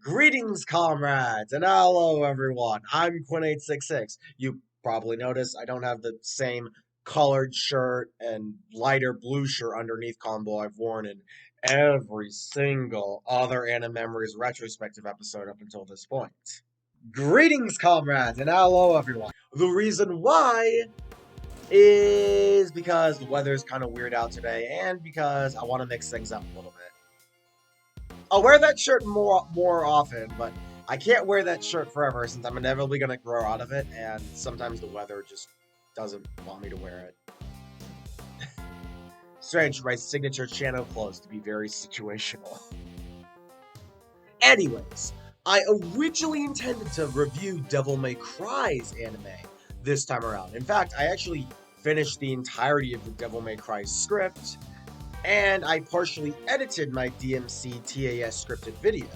Greetings, comrades, and hello, everyone. I'm Quinn866. You probably noticed I don't have the same colored shirt and lighter blue shirt underneath combo I've worn in every single other Anime Memories retrospective episode up until this point. Greetings, comrades, and hello, everyone. The reason why is because the weather's kind of weird out today, and because I want to mix things up a little bit. I'll wear that shirt more often, but I can't wear that shirt forever since I'm inevitably gonna grow out of it, and sometimes the weather just doesn't want me to wear it. Strange, my signature channel clothes to be very situational. Anyways, I originally intended to review Devil May Cry's anime this time around. In fact, I actually finished the entirety of the Devil May Cry script, and I partially edited my DMC TAS scripted video.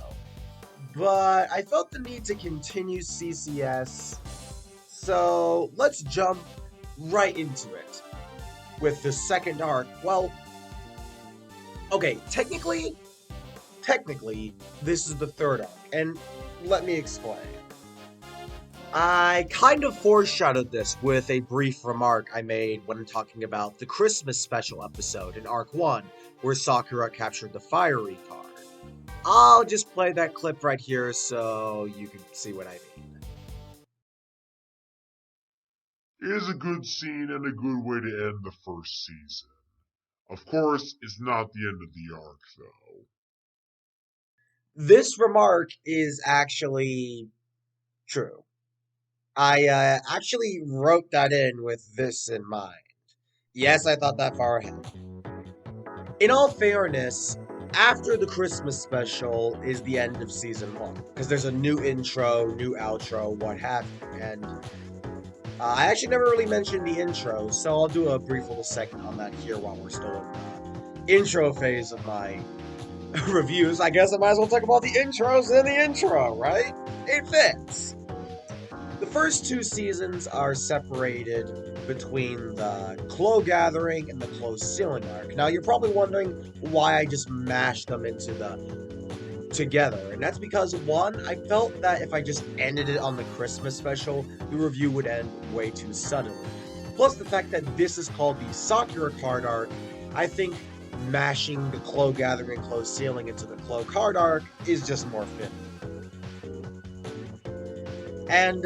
But I felt the need to continue CCS, so let's jump right into it with the second arc. Well, okay, technically, this is the third arc, and let me explain. I kind of foreshadowed this with a brief remark I made when talking about the Christmas special episode in Arc 1, where Sakura captured the fiery card. I'll just play that clip right here so you can see what I mean. It is a good scene and a good way to end the first season. Of course, it's not the end of the arc, though. This remark is actually true. I actually wrote that in with this in mind. Yes, I thought that far ahead. In all fairness, after the Christmas special is the end of season 1, because there's a new intro, new outro, what have you, and I actually never really mentioned the intro, so I'll do a brief little segment on that here while we're still in the intro phase of my reviews. I guess I might as well talk about the intros in the intro, right? It fits. The first two seasons are separated between the Clo Gathering and the Clo Ceiling arc. Now, you're probably wondering why I just mashed them into together, and that's because, one, I felt that if I just ended it on the Christmas special, the review would end way too suddenly. Plus, the fact that this is called the Sakura card arc, I think mashing the Clo Gathering and Clo Ceiling into the Clo card arc is just more fitting. And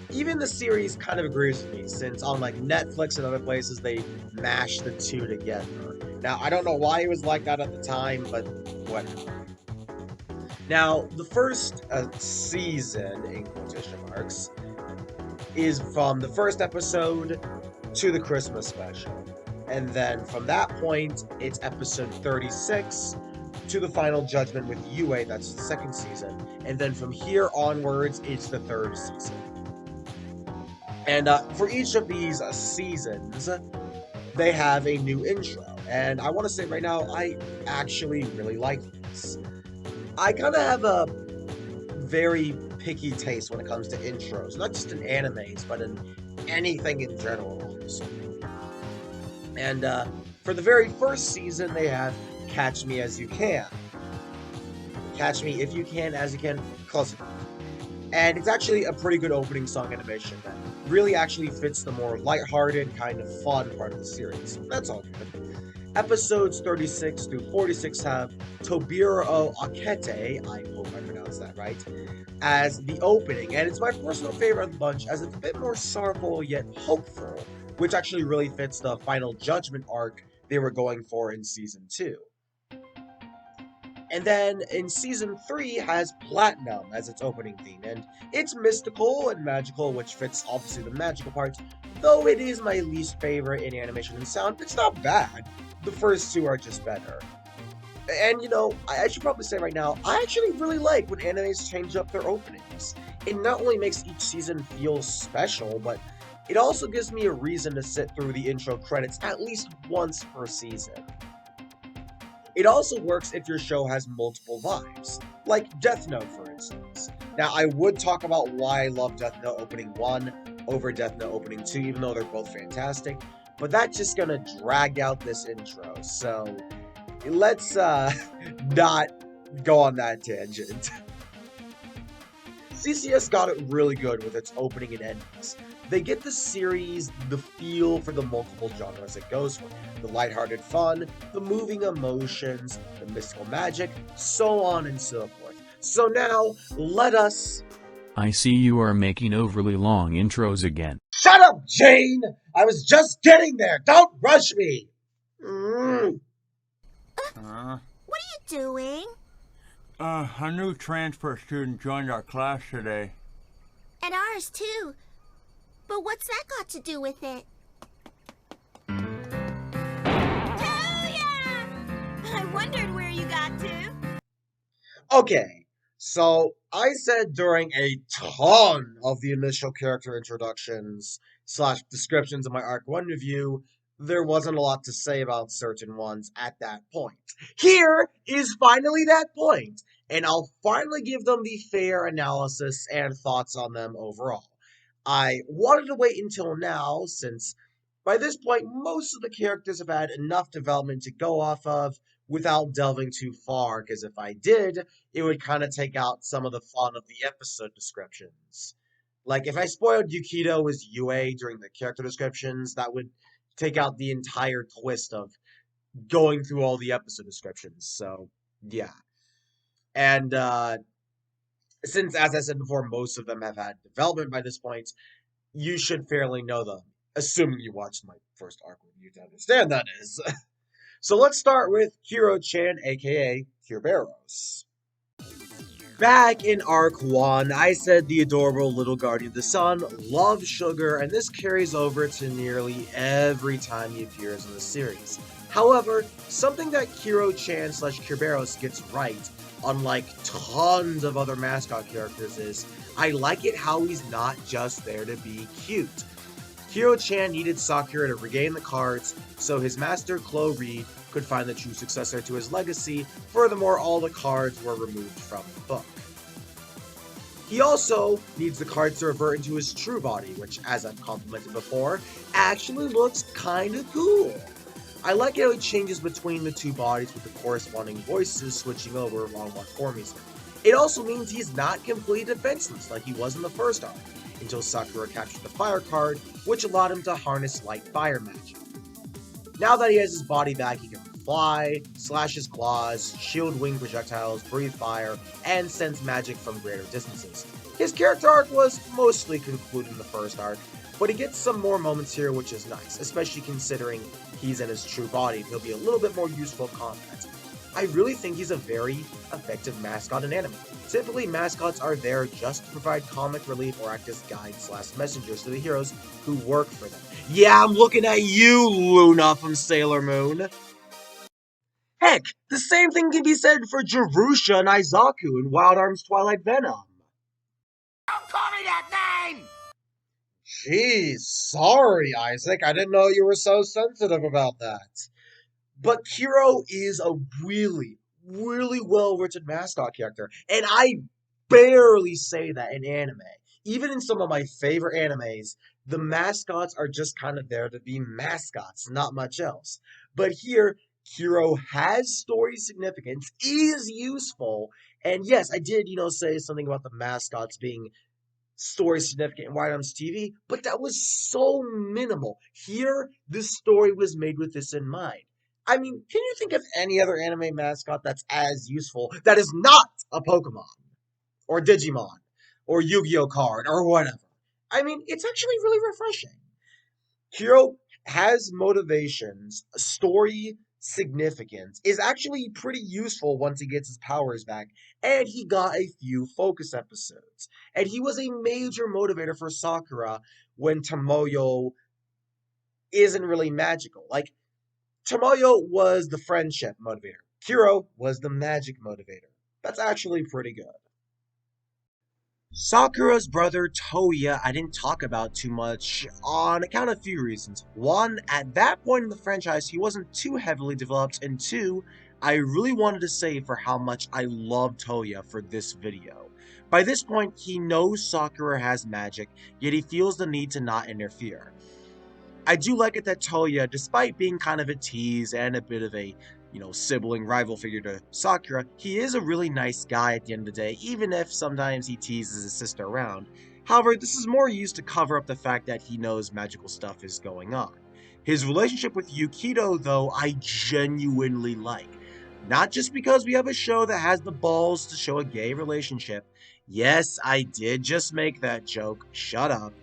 even the series kind of agrees with me, since on like Netflix and other places they mash the two together. Now, I don't know why it was like that at the time, but whatever. Now, the first season, in quotation marks, is from the first episode to the Christmas special. And then from that point, it's episode 36 to the final judgment with Yue, that's the second season. And then from here onwards, it's the third season. And for each of these seasons, they have a new intro. And I want to say right now, I actually really like this. I kind of have a very picky taste when it comes to intros, not just in animes, but in anything in general, honestly. And for the very first season, they have Catch Me As You Can. Catch Me If You Can, As You Can, close enough. And it's actually a pretty good opening song animation that really actually fits the more lighthearted, kind of fun part of the series. That's all good. Episodes 36 through 46 have Tobiro Akete, I hope I pronounced that right, as the opening. And it's my personal favorite of the bunch, as it's a bit more sorrowful yet hopeful, which actually really fits the final judgment arc they were going for in season 2. And then in season 3 has Platinum as its opening theme, and it's mystical and magical, which fits obviously the magical part, though it is my least favorite in animation and sound. It's not bad. The first two are just better. And you know, I should probably say right now, I actually really like when animes change up their openings. It not only makes each season feel special, but it also gives me a reason to sit through the intro credits at least once per season. It also works if your show has multiple vibes, like Death Note for instance. Now, I would talk about why I love Death Note Opening 1 over Death Note Opening 2, even though they're both fantastic, but that's just gonna drag out this intro, so let's not go on that tangent. CCS got it really good with its opening and endings. They get the series the feel for the multiple genres it goes for. The lighthearted fun, the moving emotions, the mystical magic, so on and so forth. So now, let us... I see you are making overly long intros again. Shut up, Jane! I was just getting there! Don't rush me! What are you doing? A new transfer student joined our class today. And ours too. But what's that got to do with it? Toya! I wondered where you got to. Okay, so I said during a ton of the initial character introductions slash descriptions of my Arc 1 review, there wasn't a lot to say about certain ones at that point. Here is finally that point, and I'll finally give them the fair analysis and thoughts on them overall. I wanted to wait until now, since by this point most of the characters have had enough development to go off of without delving too far, because if I did, it would kind of take out some of the fun of the episode descriptions. Like, if I spoiled Yukito as UA during the character descriptions, that would take out the entire twist of going through all the episode descriptions. So, yeah. And since, as I said before, most of them have had development by this point, you should fairly know them, assuming you watched my first arc review to understand that is. So let's start with Hiro-chan, aka Kerberos. Back in Arc 1, I said the adorable little guardian of the sun loves sugar, and this carries over to nearly every time he appears in the series. However, something that Hiro-chan slash Kerberos gets right, unlike tons of other mascot characters, is I like it how he's not just there to be cute. Hiro-chan needed Sakura to regain the cards so his master Chloe Reed could find the true successor to his legacy. Furthermore, all the cards were removed from the book. He also needs the cards to revert into his true body, which, as I've complimented before, actually looks kinda cool. I like how he changes between the two bodies with the corresponding voices switching over along what form he's in. It also means he's not completely defenseless like he was in the first arc, until Sakura captured the fire card, which allowed him to harness light fire magic. Now that he has his body back, he can fly, slash his claws, shield wing projectiles, breathe fire, and sense magic from greater distances. His character arc was mostly concluded in the first arc, but he gets some more moments here, which is nice, especially considering he's in his true body and he'll be a little bit more useful in combat. I really think he's a very effective mascot in anime. Typically, mascots are there just to provide comic relief or act as guides slash messengers to the heroes who work for them. Yeah, I'm looking at you, Luna from Sailor Moon! Heck, the same thing can be said for Jerusha and Aizaku in Wild Arms Twilight Venom. Don't call me that name! Jeez, sorry, Isaac. I didn't know you were so sensitive about that. But Kiro is a really, really well-written mascot character, and I barely say that in anime. Even in some of my favorite animes, the mascots are just kind of there to be mascots, not much else. But here, Kiro has story significance, is useful, and yes, I did, say something about the mascots being story significant in White Arms TV, but that was so minimal. Here, this story was made with this in mind. I mean, can you think of any other anime mascot that's as useful that is not a Pokemon, or Digimon, or Yu-Gi-Oh card, or whatever? I mean, it's actually really refreshing. Hiro has motivations, story significance, is actually pretty useful once he gets his powers back, and he got a few focus episodes. And he was a major motivator for Sakura when Tomoyo isn't really magical. Like, Tomoyo was the friendship motivator. Kiro was the magic motivator. That's actually pretty good. Sakura's brother Toya I didn't talk about too much on account of a few reasons. One, at that point in the franchise he wasn't too heavily developed, and two, I really wanted to say for how much I love Toya for this video. By this point he knows Sakura has magic, yet he feels the need to not interfere. I do like it that Toya, despite being kind of a tease and a bit of a, sibling rival figure to Sakura, he is a really nice guy at the end of the day, even if sometimes he teases his sister around. However, this is more used to cover up the fact that he knows magical stuff is going on. His relationship with Yukito, though, I genuinely like. Not just because we have a show that has the balls to show a gay relationship. Yes, I did just make that joke, shut up.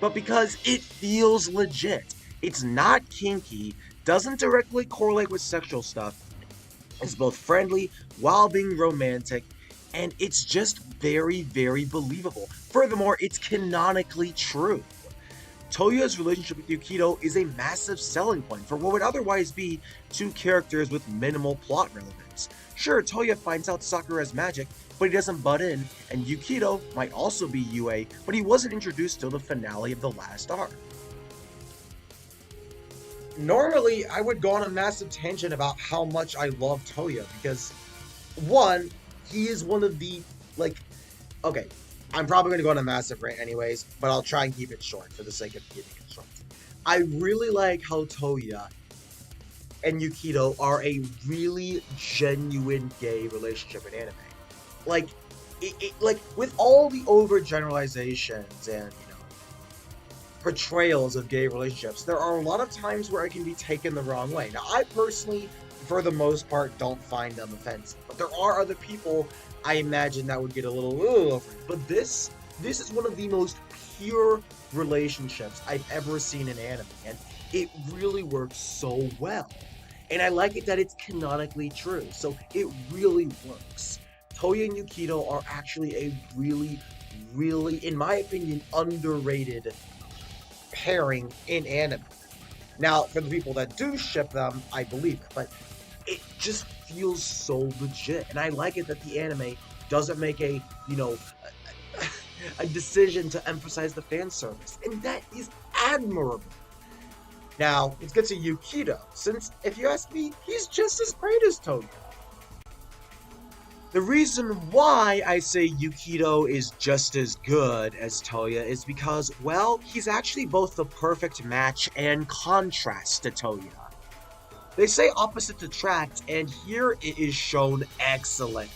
But because it feels legit. It's not kinky, doesn't directly correlate with sexual stuff, it's both friendly while being romantic, and it's just very, very believable. Furthermore, it's canonically true. Toya's relationship with Yukito is a massive selling point for what would otherwise be two characters with minimal plot relevance. Sure, Toya finds out Sakura's magic, but he doesn't butt in, and Yukito might also be UA, but he wasn't introduced till the finale of the last arc. Normally, I would go on a massive tangent about how much I love Toya because, one, he is one of the, okay, I'm probably going to go on a massive rant anyways, but I'll try and keep it short for the sake of keeping it short. I really like how Toya and Yukito are a really genuine gay relationship in anime. Like, with all the overgeneralizations and, portrayals of gay relationships, there are a lot of times where it can be taken the wrong way. Now, I personally, for the most part, don't find them offensive, but there are other people I imagine that would get a little over it. But this is one of the most pure relationships I've ever seen in anime, and it really works so well. And I like it that it's canonically true, so it really works. Toya and Yukito are actually a really, really, in my opinion, underrated pairing in anime. Now, for the people that do ship them, I believe it, but it just feels so legit, and I like it that the anime doesn't make a decision to emphasize the fan service, and that is admirable. Now, let's get to Yukito, since, if you ask me, he's just as great as Toya. The reason why I say Yukito is just as good as Toya is because, well, he's actually both the perfect match and contrast to Toya. They say opposites attract, and here it is shown excellent.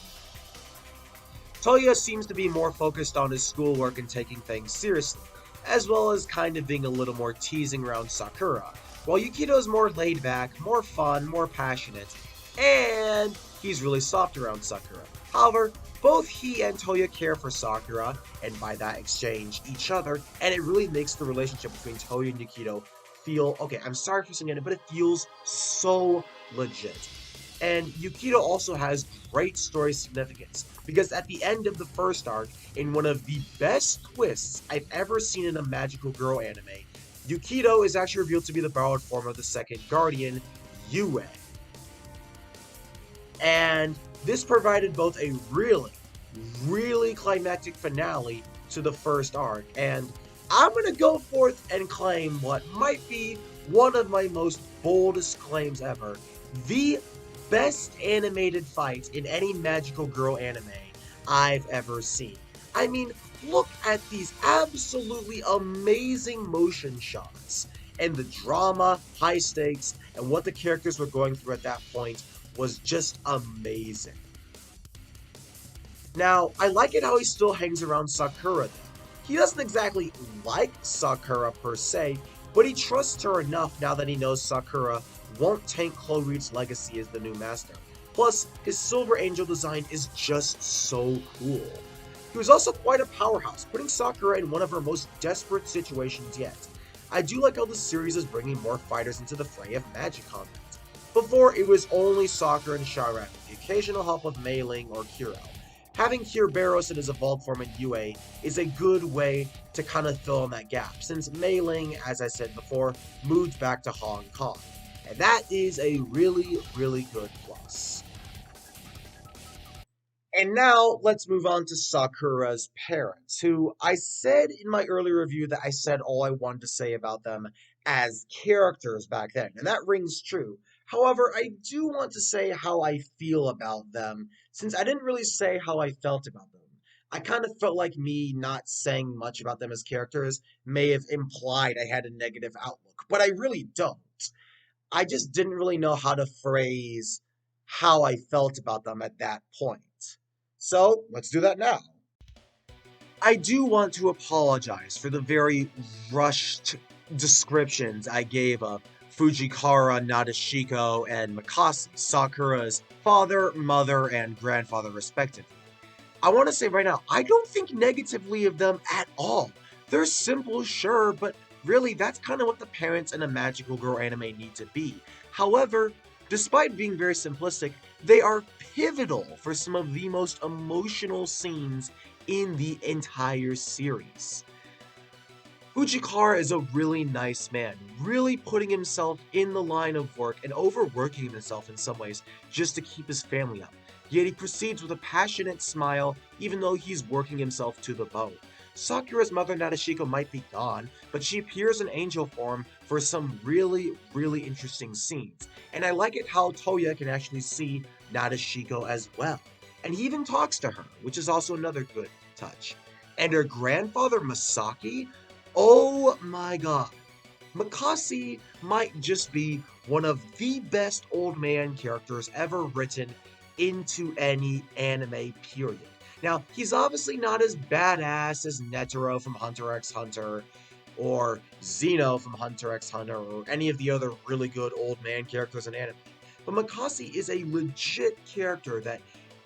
Toya seems to be more focused on his schoolwork and taking things seriously, as well as kind of being a little more teasing around Sakura, while Yukito is more laid back, more fun, more passionate, and he's really soft around Sakura. However, both he and Toya care for Sakura, and by that exchange, each other, and it really makes the relationship between Toya and Yukito feel, okay, I'm sorry for saying it, but it feels so legit. And Yukito also has great story significance, because at the end of the first arc, in one of the best twists I've ever seen in a magical girl anime, Yukito is actually revealed to be the borrowed form of the second guardian, Yue. And this provided both a really, really climactic finale to the first arc, and I'm gonna go forth and claim what might be one of my most boldest claims ever. The best animated fight in any magical girl anime I've ever seen. I mean, look at these absolutely amazing motion shots, and the drama, high stakes, and what the characters were going through at that point was just amazing. Now, I like it how he still hangs around Sakura though. He doesn't exactly like Sakura per se, but he trusts her enough now that he knows Sakura won't taint Chloe's legacy as the new master. Plus, his Silver Angel design is just so cool. He was also quite a powerhouse, putting Sakura in one of her most desperate situations yet. I do like how the series is bringing more fighters into the fray of magic combat. Before, it was only Sakura and Sharan, with the occasional help of Mei Ling or Kuro. Having Kirberos in his evolved form in UA is a good way to kind of fill in that gap, since Mei Ling, as I said before, moved back to Hong Kong. And that is a really, really good plus. And now, let's move on to Sakura's parents, who I said in my earlier review that I said all I wanted to say about them as characters back then, and that rings true. However, I do want to say how I feel about them, since I didn't really say how I felt about them. I kind of felt like me not saying much about them as characters may have implied I had a negative outlook, but I really don't. I just didn't really know how to phrase how I felt about them at that point. So let's do that now. I do want to apologize for the very rushed descriptions I gave of Fujikara, Nadeshiko, and Mikasa, Sakura's father, mother, and grandfather respectively. I want to say right now, I don't think negatively of them at all. They're simple, sure, but really that's kind of what the parents in a magical girl anime need to be. However, despite being very simplistic, they are pivotal for some of the most emotional scenes in the entire series. Fujikara is a really nice man, really putting himself in the line of work and overworking himself in some ways just to keep his family up. Yet he proceeds with a passionate smile even though he's working himself to the bone. Sakura's mother Nadeshiko might be gone, but she appears in angel form for some really interesting scenes. And I like it how Toya can actually see Nadeshiko as well. And he even talks to her, which is also another good touch. And her grandfather Masaki? Oh my god. Makasi might just be one of the best old man characters ever written into any anime, period. Now, he's obviously not as badass as Netero from Hunter x Hunter, or Zeno from Hunter x Hunter, or any of the other really good old man characters in anime. But Makasi is a legit character that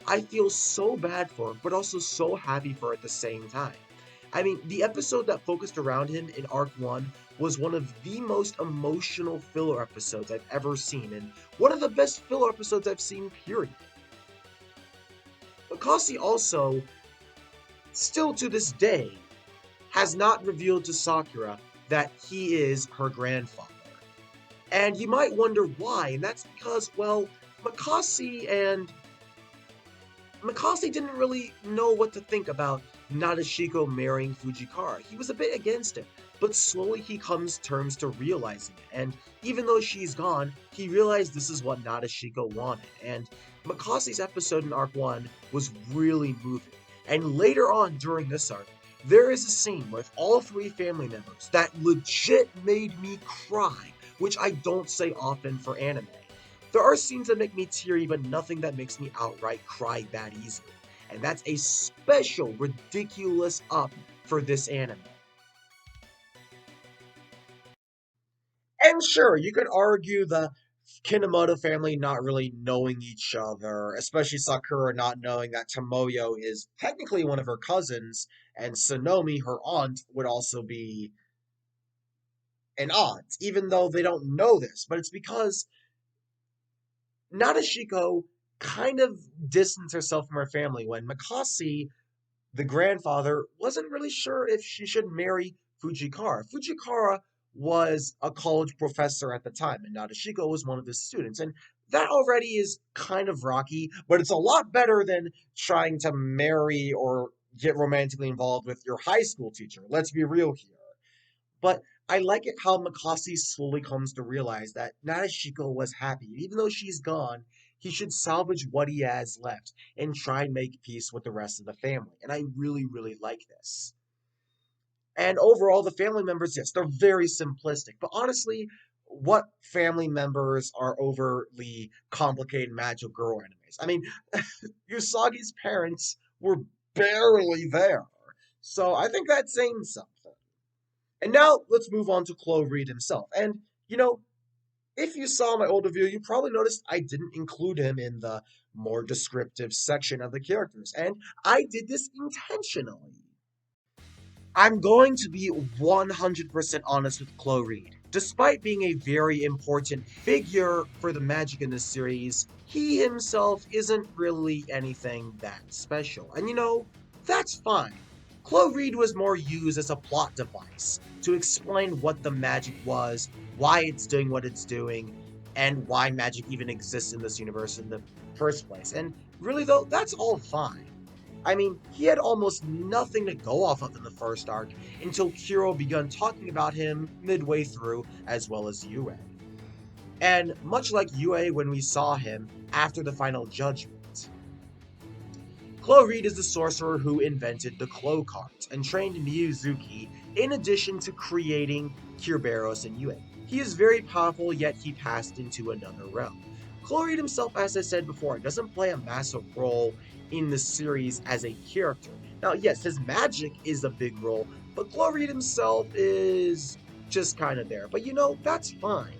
I feel so bad for, but also so happy for at the same time. I mean, the episode that focused around him in Arc 1 was one of the most emotional filler episodes I've ever seen, and one of the best filler episodes I've seen, period. Makasi also, still to this day, has not revealed to Sakura that he is her grandfather. And you might wonder why, and that's because, well, Makasi didn't really know what to think about Nadeshiko marrying Fujikara. He was a bit against it, but slowly he comes to terms to realizing it. And even though she's gone, he realized this is what Nadeshiko wanted. And Makasi's episode in Arc 1 was really moving. And later on during this arc, there is a scene with all three family members that legit made me cry, which I don't say often for anime. There are scenes that make me teary, but nothing that makes me outright cry that easily. And that's a special, ridiculous up for this anime. And sure, you could argue the Kinomoto family not really knowing each other, especially Sakura not knowing that Tomoyo is technically one of her cousins, and Sonomi, her aunt, would also be an aunt, even though they don't know this. But it's because Nadeshiko kind of distanced herself from her family when Makasi, the grandfather, wasn't really sure if she should marry Fujikara. Fujikara was a college professor at the time, and Nadeshiko was one of his students. And that already is kind of rocky, but it's a lot better than trying to marry or get romantically involved with your high school teacher. Let's be real here. But I like it how Makasi slowly comes to realize that Nadeshiko was happy. Even though she's gone, he should salvage what he has left and try and make peace with the rest of the family. And I really like this. And overall, the family members, yes, they're very simplistic. But honestly, what family members are overly complicated magical girl animes? I mean, Usagi's parents were barely there. So I think that's saying something. And now let's move on to Chloe Reed himself. And, if you saw my old review, you probably noticed I didn't include him in the more descriptive section of the characters. And I did this intentionally. I'm going to be 100% honest with Chloe Reed. Despite being a very important figure for the magic in this series, he himself isn't really anything that special. And that's fine. Chloe Reed was more used as a plot device to explain what the magic was, why it's doing what it's doing, and why magic even exists in this universe in the first place. And really though, that's all fine. I mean, he had almost nothing to go off of in the first arc until Kiro began talking about him midway through, as well as Yue. And much like Yue when we saw him after the final judgment, Chloe Reed is the sorcerer who invented the Clo cards and trained Miyazuki in addition to creating Kerberos and Yue. He is very powerful, yet he passed into another realm. Chloe himself, as I said before, doesn't play a massive role in the series as a character. Now, yes, his magic is a big role, but Chloe himself is just kind of there. But that's fine.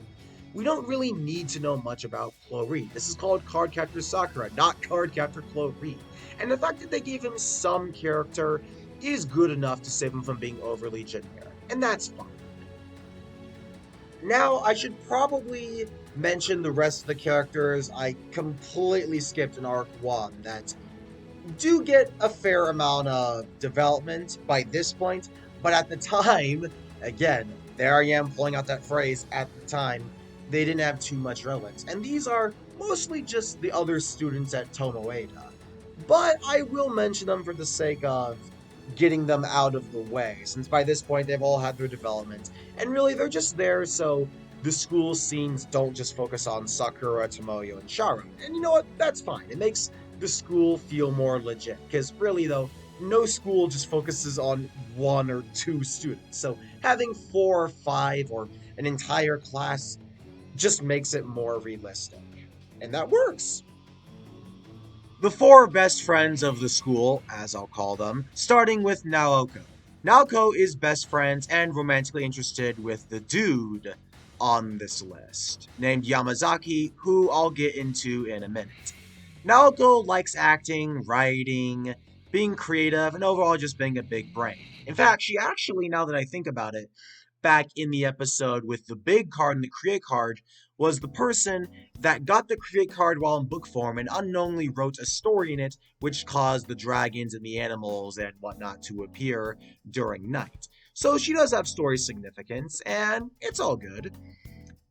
We don't really need to know much about Chloe. This is called Card Captor Sakura, not Card Captor Chloe. And the fact that they gave him some character is good enough to save him from being overly generic, and that's fine. Now, I should probably mention the rest of the characters I completely skipped in Arc 1 that do get a fair amount of development by this point, but at the time, again, there I am pulling out that phrase, at the time, they didn't have too much relevance. And these are mostly just the other students at Tomoeda. But I will mention them for the sake of getting them out of the way, since by this point they've all had their development, and really they're just there so the school scenes don't just focus on Sakura, Tomoyo, and Sharo. And you know what? That's fine. It makes the school feel more legit, because really though, no school just focuses on one or two students, so having 4 or 5 or an entire class just makes it more realistic. And that works. The 4 best friends of the school, as I'll call them, starting with Naoko. Naoko is best friends and romantically interested with the dude on this list, named Yamazaki, who I'll get into in a minute. Naoko likes acting, writing, being creative, and overall just being a big brain. In fact, she actually, now that I think about it, back in the episode with the big card and the create card, was the person that got the create card while in book form and unknowingly wrote a story in it which caused the dragons and the animals and whatnot to appear during night. So she does have story significance, and it's all good.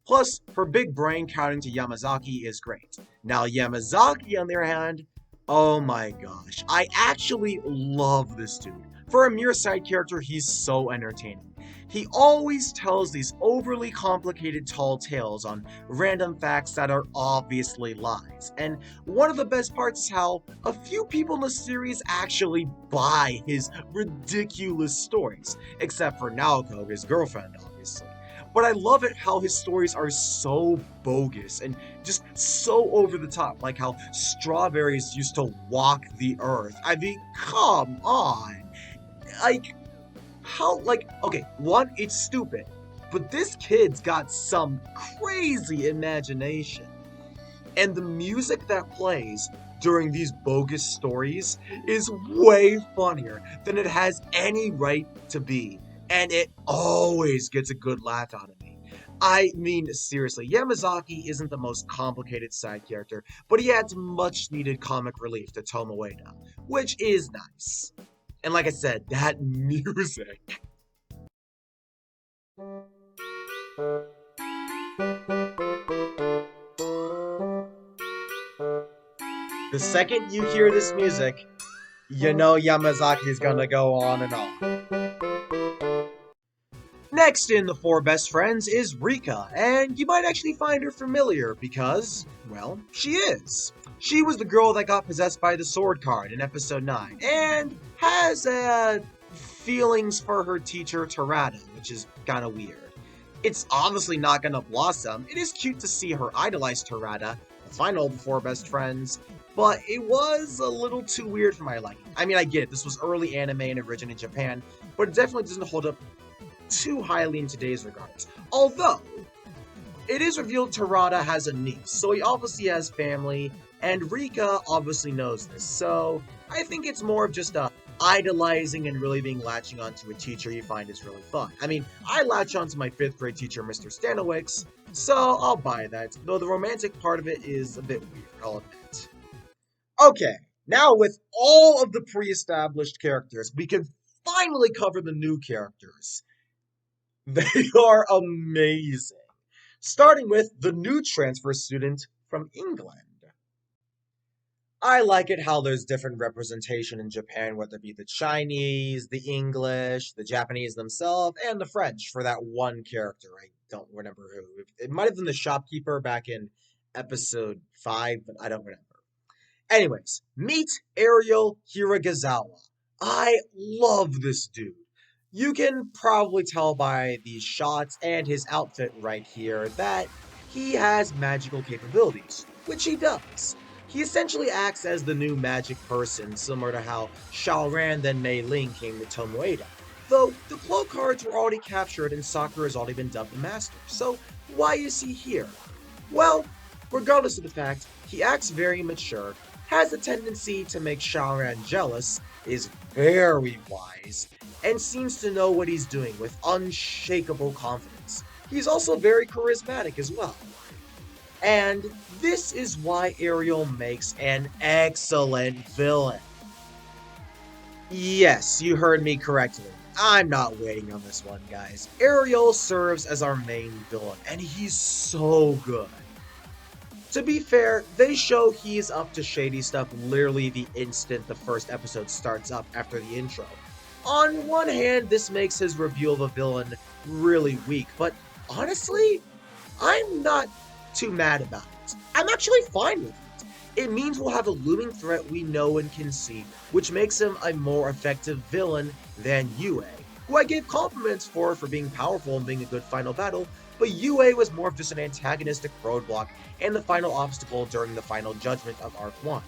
Plus, her big brain counting to Yamazaki is great. Now, Yamazaki, on the other hand, oh my gosh, I actually love this dude. For a mere side character, he's so entertaining. He always tells these overly complicated tall tales on random facts that are obviously lies. And one of the best parts is how a few people in the series actually buy his ridiculous stories. Except for Naoko, his girlfriend, obviously. But I love it how his stories are so bogus and just so over the top, like how strawberries used to walk the earth. I mean, come on. Okay, one, it's stupid, but this kid's got some crazy imagination. And the music that plays during these bogus stories is way funnier than it has any right to be. And it always gets a good laugh out of me. I mean, seriously, Yamazaki isn't the most complicated side character, but he adds much needed comic relief to Tomoeda, which is nice. And like I said, that music. The second you hear this music, you know Yamazaki's gonna go on and on. Next in the 4 best friends is Rika, and you might actually find her familiar because, well, she is. She was the girl that got possessed by the sword card in episode 9, and has feelings for her teacher Tarada, which is kinda weird. It's obviously not gonna blossom. It is cute to see her idolize Tarada, the final of the 4 best friends, but it was a little too weird for my liking. I mean, I get it, this was early anime and origin in Japan, but it definitely doesn't hold up too highly in today's regards. Although, it is revealed Tarada has a niece, so he obviously has family, and Rika obviously knows this, so I think it's more of just a idolizing and really being latching onto a teacher you find is really fun. I mean, I latch onto my 5th grade teacher, Mr. Stanowicz, so I'll buy that, though the romantic part of it is a bit weird, I'll admit. Okay, now with all of the pre-established characters, we can finally cover the new characters. They are amazing. Starting with the new transfer student from England. I like it how there's different representation in Japan, whether it be the Chinese, the English, the Japanese themselves, and the French for that one character. I don't remember who. It might have been the shopkeeper back in episode 5, but I don't remember. Anyways, meet Ariel Hiragazawa. I love this dude. You can probably tell by these shots and his outfit right here that he has magical capabilities, which he does. He essentially acts as the new magic person, similar to how Xiaoran then Mei Ling came to Tomoeda. Though the claw cards were already captured and Sakura has already been dubbed the master, so why is he here? Well, regardless of the fact, he acts very mature, has a tendency to make Xiaoran jealous, is very wise, and seems to know what he's doing with unshakable confidence. He's also very charismatic as well. And this is why Ariel makes an excellent villain. Yes, you heard me correctly. I'm not waiting on this one, guys. Ariel serves as our main villain, and he's so good. To be fair, they show he's up to shady stuff literally the instant the first episode starts up after the intro. On one hand, this makes his reveal of a villain really weak, but honestly, I'm not too mad about it. I'm actually fine with it. It means we'll have a looming threat we know and can see, which makes him a more effective villain than Yue, who I gave compliments for being powerful and being a good final battle, but Yue was more of just an antagonistic roadblock and the final obstacle during the final judgment of Arc 1.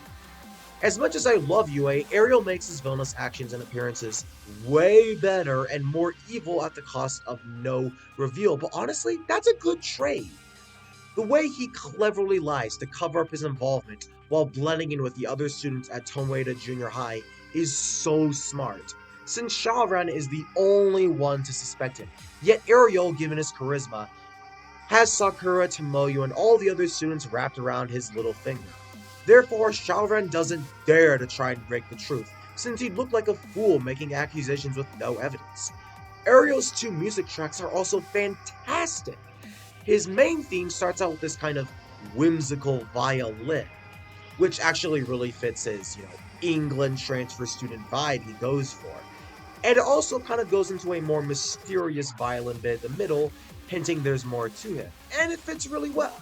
As much as I love Yue, Ariel makes his villainous actions and appearances way better and more evil at the cost of no reveal, but honestly, that's a good trade. The way he cleverly lies to cover up his involvement while blending in with the other students at Tomoeda Junior High is so smart, since Shaoran is the only one to suspect him, yet Ariel, given his charisma, has Sakura, Tomoyo, and all the other students wrapped around his little finger. Therefore, Shaoran doesn't dare to try and break the truth, since he'd look like a fool making accusations with no evidence. Ariel's two music tracks are also fantastic. His main theme starts out with this kind of whimsical violin, which actually really fits his, England transfer student vibe he goes for. And it also kind of goes into a more mysterious violin bit in the middle, hinting there's more to him. And it fits really well.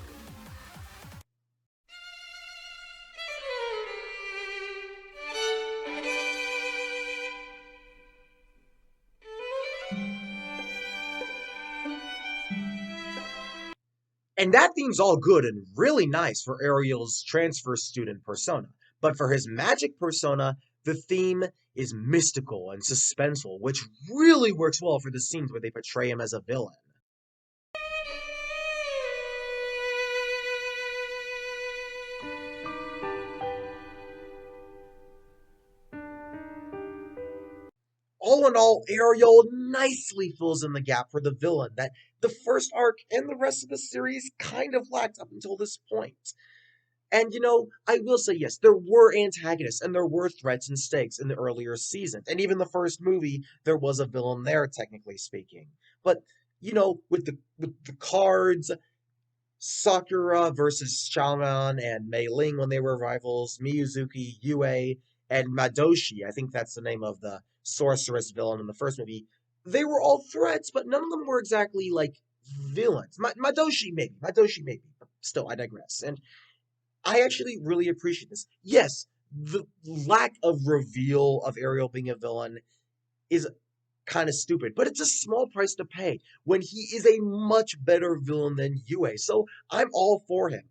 And that theme's all good and really nice for Ariel's transfer student persona. But for his magic persona, the theme is mystical and suspenseful, which really works well for the scenes where they portray him as a villain. All in all, Ariel nicely fills in the gap for the villain that the first arc and the rest of the series kind of lacked up until this point. And I will say yes, there were antagonists and there were threats and stakes in the earlier seasons. And even the first movie, there was a villain there, technically speaking. But, with the cards, Sakura versus Shaman and Mei Ling when they were rivals, Miyuzuki, Yue, and Madoshi, I think that's the name of the sorceress villain in the first movie, they were all threats, but none of them were exactly, villains. Madoshi maybe, but still, I digress. And I actually really appreciate this. Yes, the lack of reveal of Ariel being a villain is kind of stupid, but it's a small price to pay when he is a much better villain than Yue, so I'm all for him.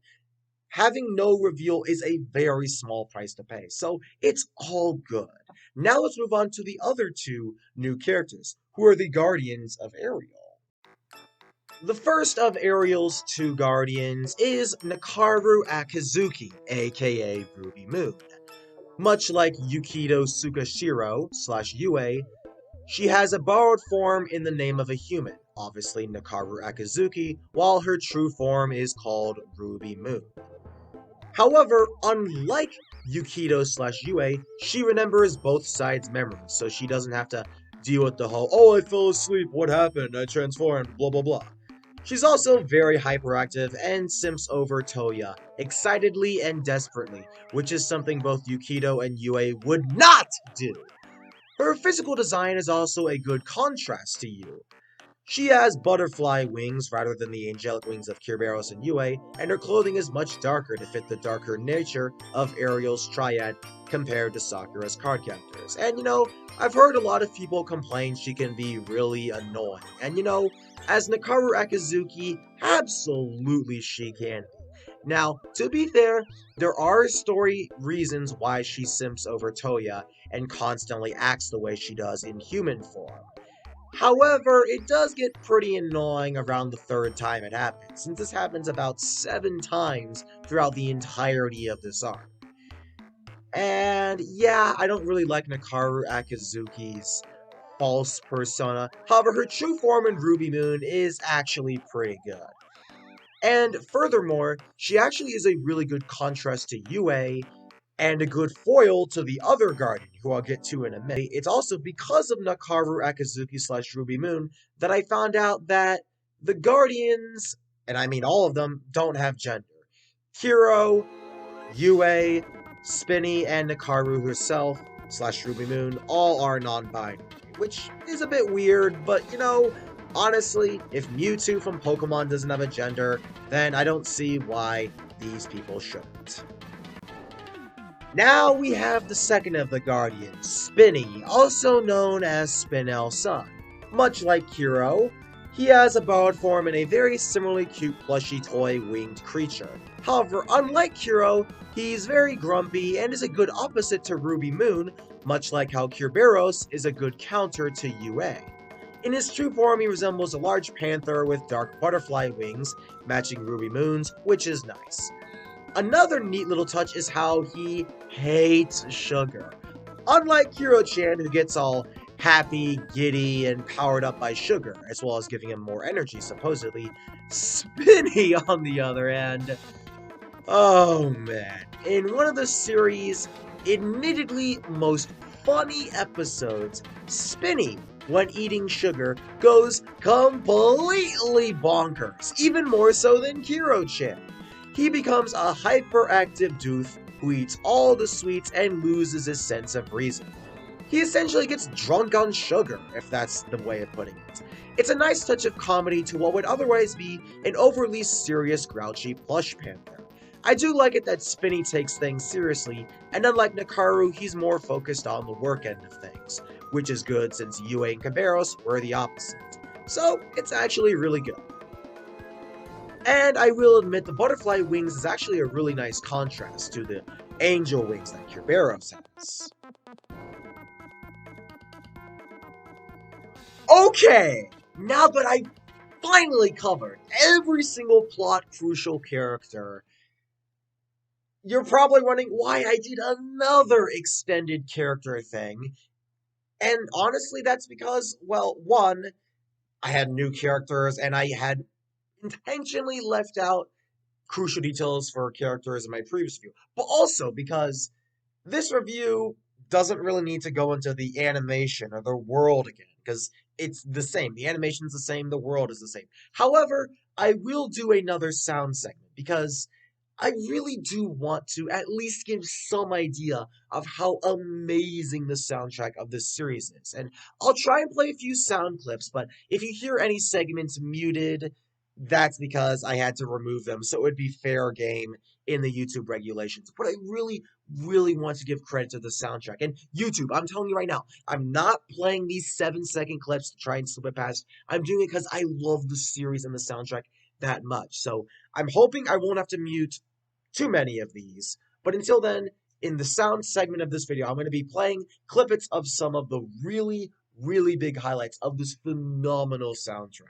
Having no reveal is a very small price to pay, so it's all good. Now let's move on to the other two new characters, who are the Guardians of Ariel. The first of Ariel's two guardians is Nakaru Akazuki, aka Ruby Moon. Much like Yukido Tsukashiro / Yue, she has a borrowed form in the name of a human, obviously Nakaru Akazuki, while her true form is called Ruby Moon. However, unlike Yukido / Yue, she remembers both sides' memories, so she doesn't have to deal with the whole, oh, I fell asleep, what happened, I transformed, blah blah blah. She's also very hyperactive and simps over Toya, excitedly and desperately, which is something both Yukido and Yue would not do. Her physical design is also a good contrast to Yu. She has butterfly wings rather than the angelic wings of Kerberos and Yue, and her clothing is much darker to fit the darker nature of Ariel's triad compared to Sakura's card characters. And I've heard a lot of people complain she can be really annoying, and as Nakaru Akazuki, absolutely she can be. Now, to be fair, there are story reasons why she simps over Toya and constantly acts the way she does in human form. However, it does get pretty annoying around the third time it happens, since this happens about 7 times throughout the entirety of this arc. And yeah, I don't really like Nakaru Akazuki's false persona. However, her true form in Ruby Moon is actually pretty good. And furthermore, she actually is a really good contrast to Yue and a good foil to the other Guardian, who I'll get to in a minute. It's also because of Nakaru Akazuki slash Ruby Moon that I found out that the Guardians, and I mean all of them, don't have gender. Hiro, Yue, Spinny, and Nakaru herself slash Ruby Moon all are non-binary, which is a bit weird, but you know, honestly, if Mewtwo from Pokemon doesn't have a gender, then I don't see why these people shouldn't. Now we have the second of the Guardians, Spinny, also known as Spinel-san. Much like Hiro, he has a borrowed form and a very similarly cute plushy toy winged creature. However, unlike Hiro, he's very grumpy and is a good opposite to Ruby Moon, much like how Kerberos is a good counter to Yue. In his true form, he resembles a large panther with dark butterfly wings, matching Ruby Moon's, which is nice. Another neat little touch is how he hates sugar. Unlike Hiro-chan, who gets all happy, giddy, and powered up by sugar, as well as giving him more energy, supposedly, Spinny, on the other hand, oh man. In one of the series' admittedly most funny episodes, Spinny, when eating sugar, goes completely bonkers, even more so than Hiro-chan. He becomes a hyperactive doof who eats all the sweets and loses his sense of reason. He essentially gets drunk on sugar, if that's the way of putting it. It's a nice touch of comedy to what would otherwise be an overly serious, grouchy plush panther. I do like it that Spinny takes things seriously, and unlike Nakaru, he's more focused on the work end of things, which is good since Yue and Caberos were the opposite. So, it's actually really good. And I will admit the butterfly wings is actually a really nice contrast to the angel wings that Kerberos has. Okay, now that I finally covered every single plot crucial character, you're probably wondering why I did another extended character thing. And honestly, that's because, well, one, I had new characters and I had intentionally left out crucial details for characters in my previous review, but also because this review doesn't really need to go into the animation or the world again, because it's the same. The animation's the same, the world is the same. However, I will do another sound segment because I really do want to at least give some idea of how amazing the soundtrack of this series is. And I'll try and play a few sound clips, but if you hear any segments muted, that's because I had to remove them, so it would be fair game in the YouTube regulations. But I really, really want to give credit to the soundtrack. And YouTube, I'm telling you right now, I'm not playing these 7-second clips to try and slip it past. I'm doing it because I love the series and the soundtrack that much. So I'm hoping I won't have to mute too many of these. But until then, in the sound segment of this video, I'm going to be playing clippets of some of the really, really big highlights of this phenomenal soundtrack.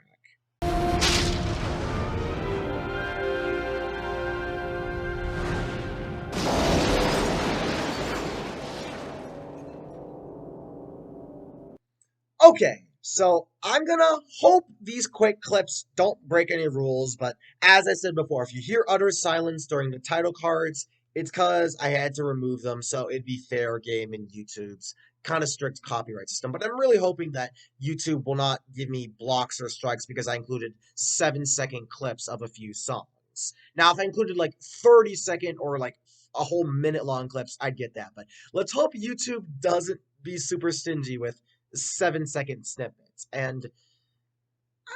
Okay, so I'm gonna hope these quick clips don't break any rules, but as I said before, if you hear utter silence during the title cards, it's because I had to remove them, so it'd be fair game in YouTube's kind of strict copyright system. But I'm really hoping that YouTube will not give me blocks or strikes because I included 7-second clips of a few songs. Now, if I included like 30-second or like a whole minute-long clips, I'd get that. But let's hope YouTube doesn't be super stingy with 7-second snippets. And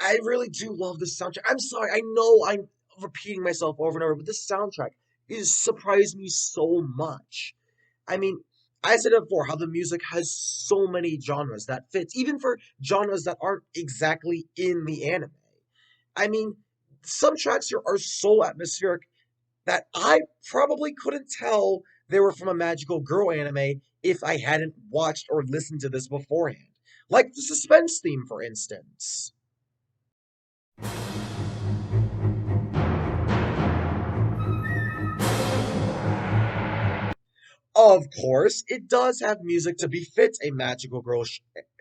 I really do love this soundtrack. I'm sorry, I know I'm repeating myself over and over, but this soundtrack is surprised me so much. I mean, I said it before, how the music has so many genres that fits, even for genres that aren't exactly in the anime. I mean, some tracks here are so atmospheric, that I probably couldn't tell they were from a magical girl anime if I hadn't watched or listened to this beforehand. Like the suspense theme, for instance. Of course, it does have music to befit a magical girl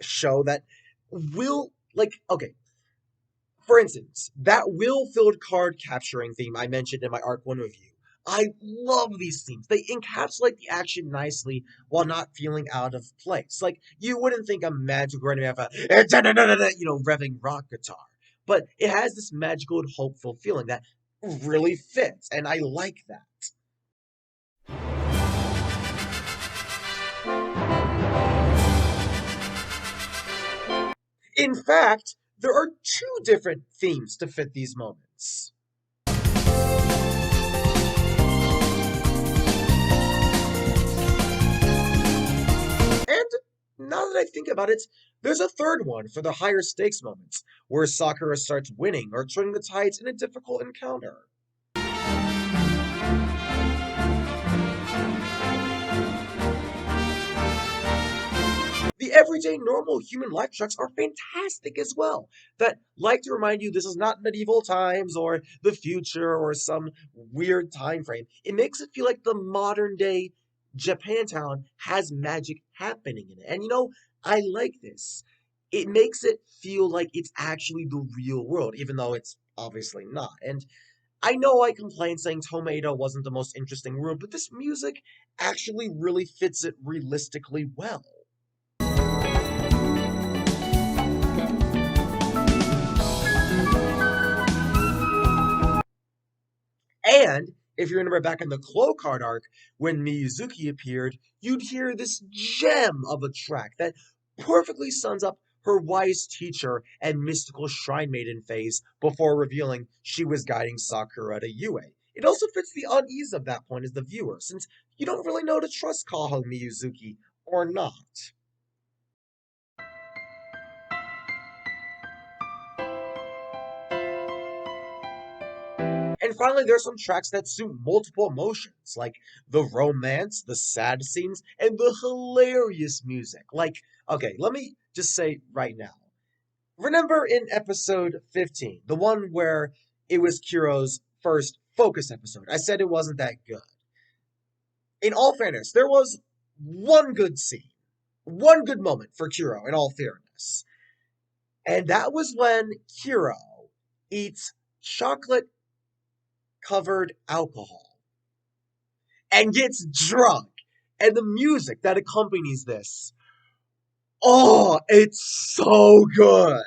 show that will, like, okay, for instance, that will-filled card capturing theme I mentioned in my Arc 1 review. I love these themes. They encapsulate the action nicely while not feeling out of place. Like, you wouldn't think a magical anime have a revving rock guitar. But it has this magical and hopeful feeling that really fits, and I like that. In fact, there are two different themes to fit these moments. And now that I think about it, there's a third one for the higher stakes moments, where Sakura starts winning or turning the tides in a difficult encounter. The everyday normal human life tracks are fantastic as well, that like to remind you this is not medieval times or the future or some weird time frame. It makes it feel like the modern day Japantown has magic happening in it. And I like this. It makes it feel like it's actually the real world, even though it's obviously not. And I know I complained saying Tomato wasn't the most interesting world, but this music actually really fits it realistically well. And if you remember back in the Clo Card arc, when Miyazuki appeared, you'd hear this gem of a track that perfectly sums up her wise teacher and mystical shrine maiden phase before revealing she was guiding Sakura to Yue. It also fits the unease of that point as the viewer, since you don't really know to trust Kaho Miyazuki or not. And finally, there's some tracks that suit multiple emotions, like the romance, the sad scenes, and the hilarious music. Like, okay, let me just say right now. Remember in episode 15, the one where it was Kiro's first focus episode, I said it wasn't that good. In all fairness, there was one good scene, one good moment for Kiro, in all fairness. And that was when Kiro eats chocolate covered alcohol and gets drunk. And the music that accompanies this, oh, it's so good.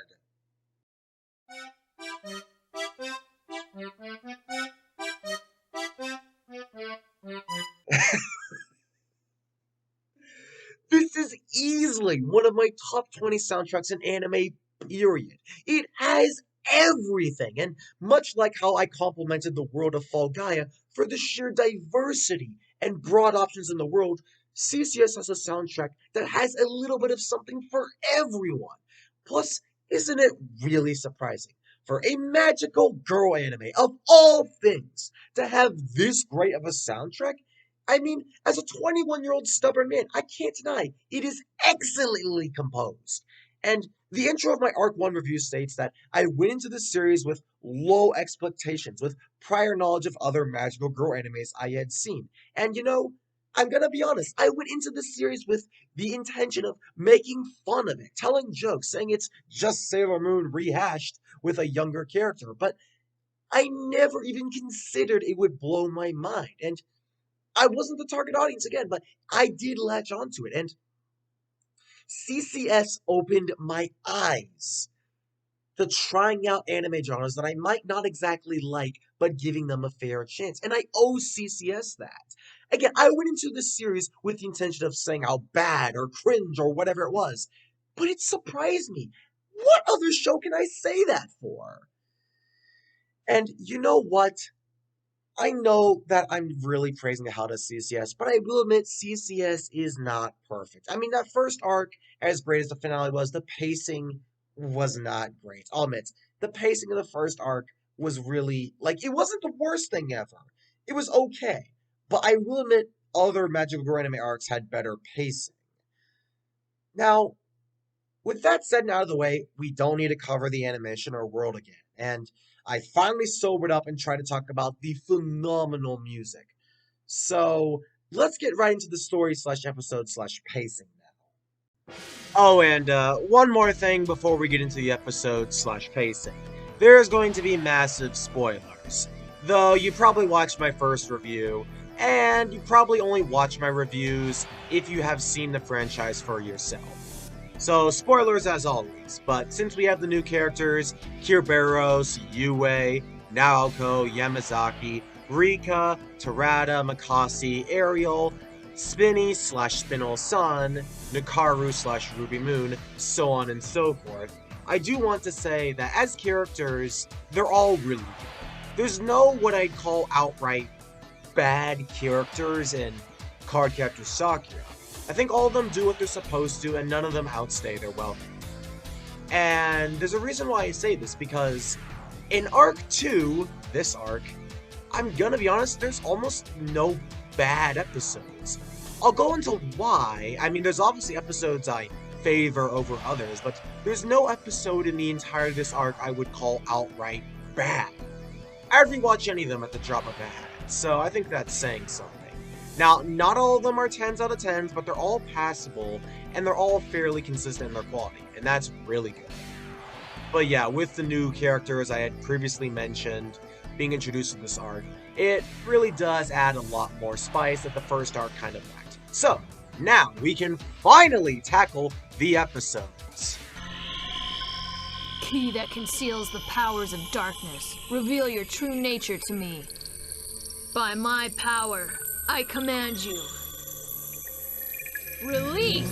This is easily one of my top 20 soundtracks in anime, period. It has everything, and much like how I complimented the world of Fall Gaia for the sheer diversity and broad options in the world, CCS has a soundtrack that has a little bit of something for everyone. Plus, isn't it really surprising for a magical girl anime of all things to have this great of a soundtrack? I mean, as a 21-year-old stubborn man, I can't deny it is excellently composed. And the intro of my Arc 1 review states that I went into this series with low expectations, with prior knowledge of other magical girl animes I had seen. And I'm gonna be honest, I went into this series with the intention of making fun of it, telling jokes, saying it's just Sailor Moon rehashed with a younger character, but I never even considered it would blow my mind. And I wasn't the target audience again, but I did latch onto it. And CCS opened my eyes to trying out anime genres that I might not exactly like, but giving them a fair chance. And I owe CCS that. Again, I went into this series with the intention of saying how bad or cringe or whatever it was, but it surprised me. What other show can I say that for? And you know what? I know that I'm really praising the hell out of CCS, but I will admit CCS is not perfect. I mean, that first arc, as great as the finale was, the pacing was not great. I'll admit, the pacing of the first arc was really, like, it wasn't the worst thing ever. It was okay, but I will admit other Magical Girl anime arcs had better pacing. Now, with that said and out of the way, we don't need to cover the animation or world again. And I finally sobered up and tried to talk about the phenomenal music. So let's get right into the story slash episode slash pacing now. Oh, and one more thing before we get into the episode slash pacing. There's going to be massive spoilers. Though you probably watched my first review, and you probably only watch my reviews if you have seen the franchise for yourself. So, spoilers as always, but since we have the new characters, Kirberos, Yue, Naoko, Yamazaki, Rika, Tarada, Makasi, Ariel, Spinny slash Spinel Sun, Nakaru slash Ruby Moon, so on and so forth, I do want to say that as characters, they're all really good. There's no what I'd call outright bad characters in Cardcaptor Sakura. I think all of them do what they're supposed to, and none of them outstay their welcome. And there's a reason why I say this, because in Arc 2, this arc, I'm gonna be honest, there's almost no bad episodes. I'll go into why. I mean, there's obviously episodes I favor over others, but there's no episode in the entirety of this arc I would call outright bad. I'd rewatch any of them at the drop of a hat, so I think that's saying something. Now, not all of them are 10s out of 10s, but they're all passable, and they're all fairly consistent in their quality, and that's really good. But yeah, with the new characters I had previously mentioned being introduced in this arc, it really does add a lot more spice that the first arc kind of lacked. So, now we can finally tackle the episodes. Key that conceals the powers of darkness, reveal your true nature to me. By my power, I command you. Release!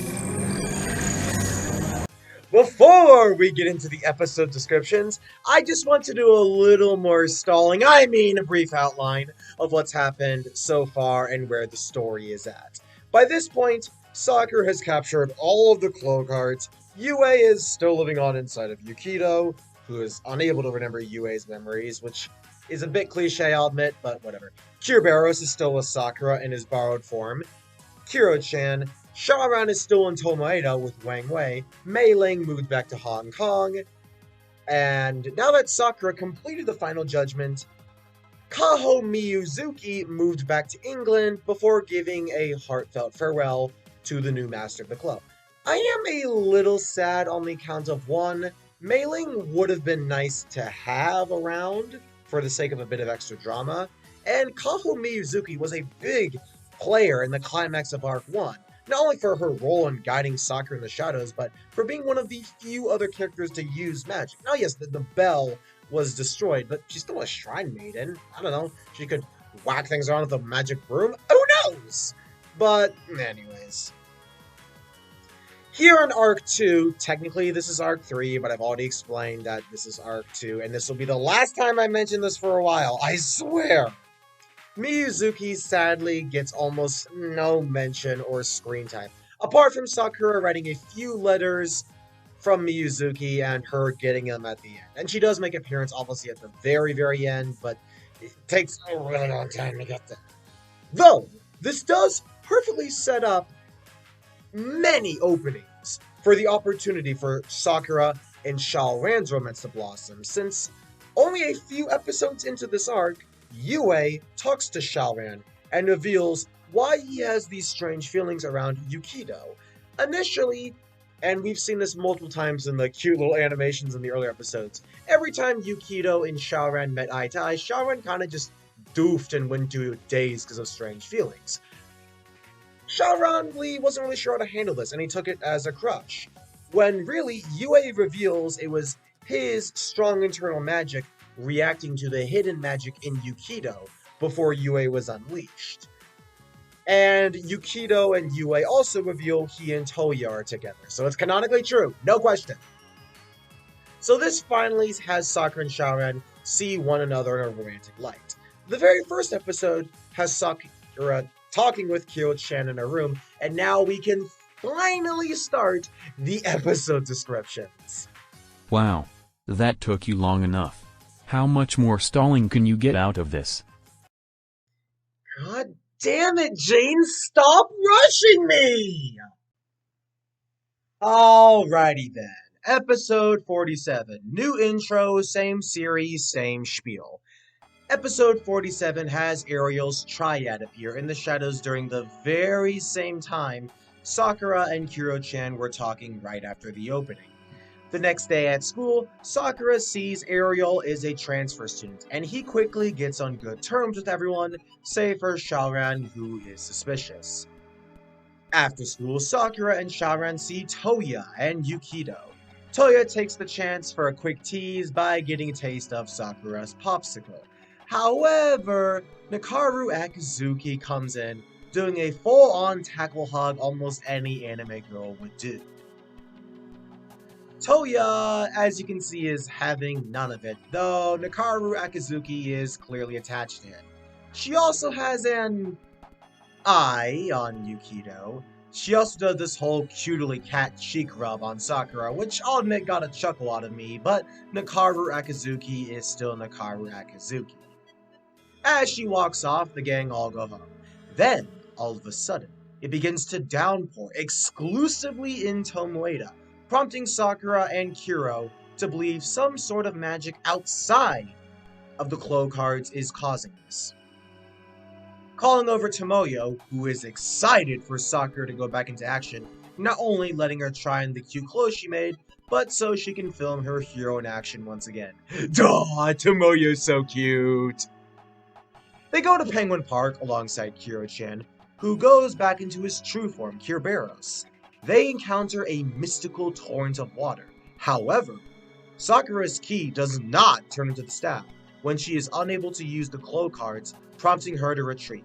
Before we get into the episode descriptions, I just want to do a little more stalling, I mean a brief outline of what's happened so far and where the story is at. By this point, Sakura has captured all of the clone cards. Yue is still living on inside of Yukido, who is unable to remember Yue's memories, which is a bit cliche, I'll admit, but whatever. Kirberos is still with Sakura in his borrowed form. Kiro-chan, Shaoran is still in Tomoeda with Wang Wei. Mei Ling moved back to Hong Kong. And now that Sakura completed the final judgment, Kaho Miyuzuki moved back to England before giving a heartfelt farewell to the new master of the club. I am a little sad on the account of one, Mei Ling would have been nice to have around for the sake of a bit of extra drama, and Kaho Miyuzuki was a big player in the climax of Arc 1, not only for her role in guiding Sakura in the shadows, but for being one of the few other characters to use magic. Now yes, the bell was destroyed, but she's still a shrine maiden. I don't know, she could whack things around with a magic broom? Who knows? But anyways. Here in Arc 2, technically this is Arc 3, but I've already explained that this is Arc 2, and this will be the last time I mention this for a while, I swear! Miyuzuki sadly gets almost no mention or screen time, apart from Sakura writing a few letters from Miyuzuki and her getting them at the end. And she does make an appearance obviously at the very, very end, but it takes a really long time to get there. Though, this does perfectly set up many openings for the opportunity for Sakura and Shaoran's romance to blossom, since only a few episodes into this arc, Yue talks to Shaoran and reveals why he has these strange feelings around Yukido. Initially, and we've seen this multiple times in the cute little animations in the earlier episodes, every time Yukido and Shaoran met eye to eye, Shaoran kind of just doofed and went into a daze because of strange feelings. Shaoran Lee wasn't really sure how to handle this, and he took it as a crush. When really, Yue reveals it was his strong internal magic reacting to the hidden magic in Yukido before Yue was unleashed. And Yukido and Yue also reveal he and Toya are together, so it's canonically true, no question. So this finally has Sakura and Shaoran see one another in a romantic light. The very first episode has Sakura talking with Kyo-chan in a room, and now we can finally start the episode descriptions. Wow. That took you long enough. How much more stalling can you get out of this? God damn it, Jane, stop rushing me! Alrighty then. Episode 47. New intro, same series, same spiel. Episode 47 has Ariel's triad appear in the shadows during the very same time Sakura and Kuro-chan were talking right after the opening. The next day at school, Sakura sees Ariel is a transfer student, and he quickly gets on good terms with everyone, save for Shaoran, who is suspicious. After school, Sakura and Shaoran see Toya and Yukido. Toya takes the chance for a quick tease by getting a taste of Sakura's popsicle. However, Nakaru Akizuki comes in, doing a full-on tackle hug almost any anime girl would do. Toya, as you can see, is having none of it, though Nakaru Akizuki is clearly attached to it. She also has an eye on Yukido. She also does this whole cutely cat cheek rub on Sakura, which I'll admit got a chuckle out of me, but Nakaru Akizuki is still Nakaru Akizuki. As she walks off, the gang all go home. Then, all of a sudden, it begins to downpour exclusively in Tomoeda, prompting Sakura and Kuro to believe some sort of magic outside of the Clo cards is causing this. Calling over Tomoyo, who is excited for Sakura to go back into action, not only letting her try on the cute clothes she made, but so she can film her hero in action once again. Duh, Tomoyo's so cute! They go to Penguin Park alongside Kuro-chan, who goes back into his true form, Kerberos. They encounter a mystical torrent of water. However, Sakura's ki does not turn into the staff when she is unable to use the Clo cards, prompting her to retreat.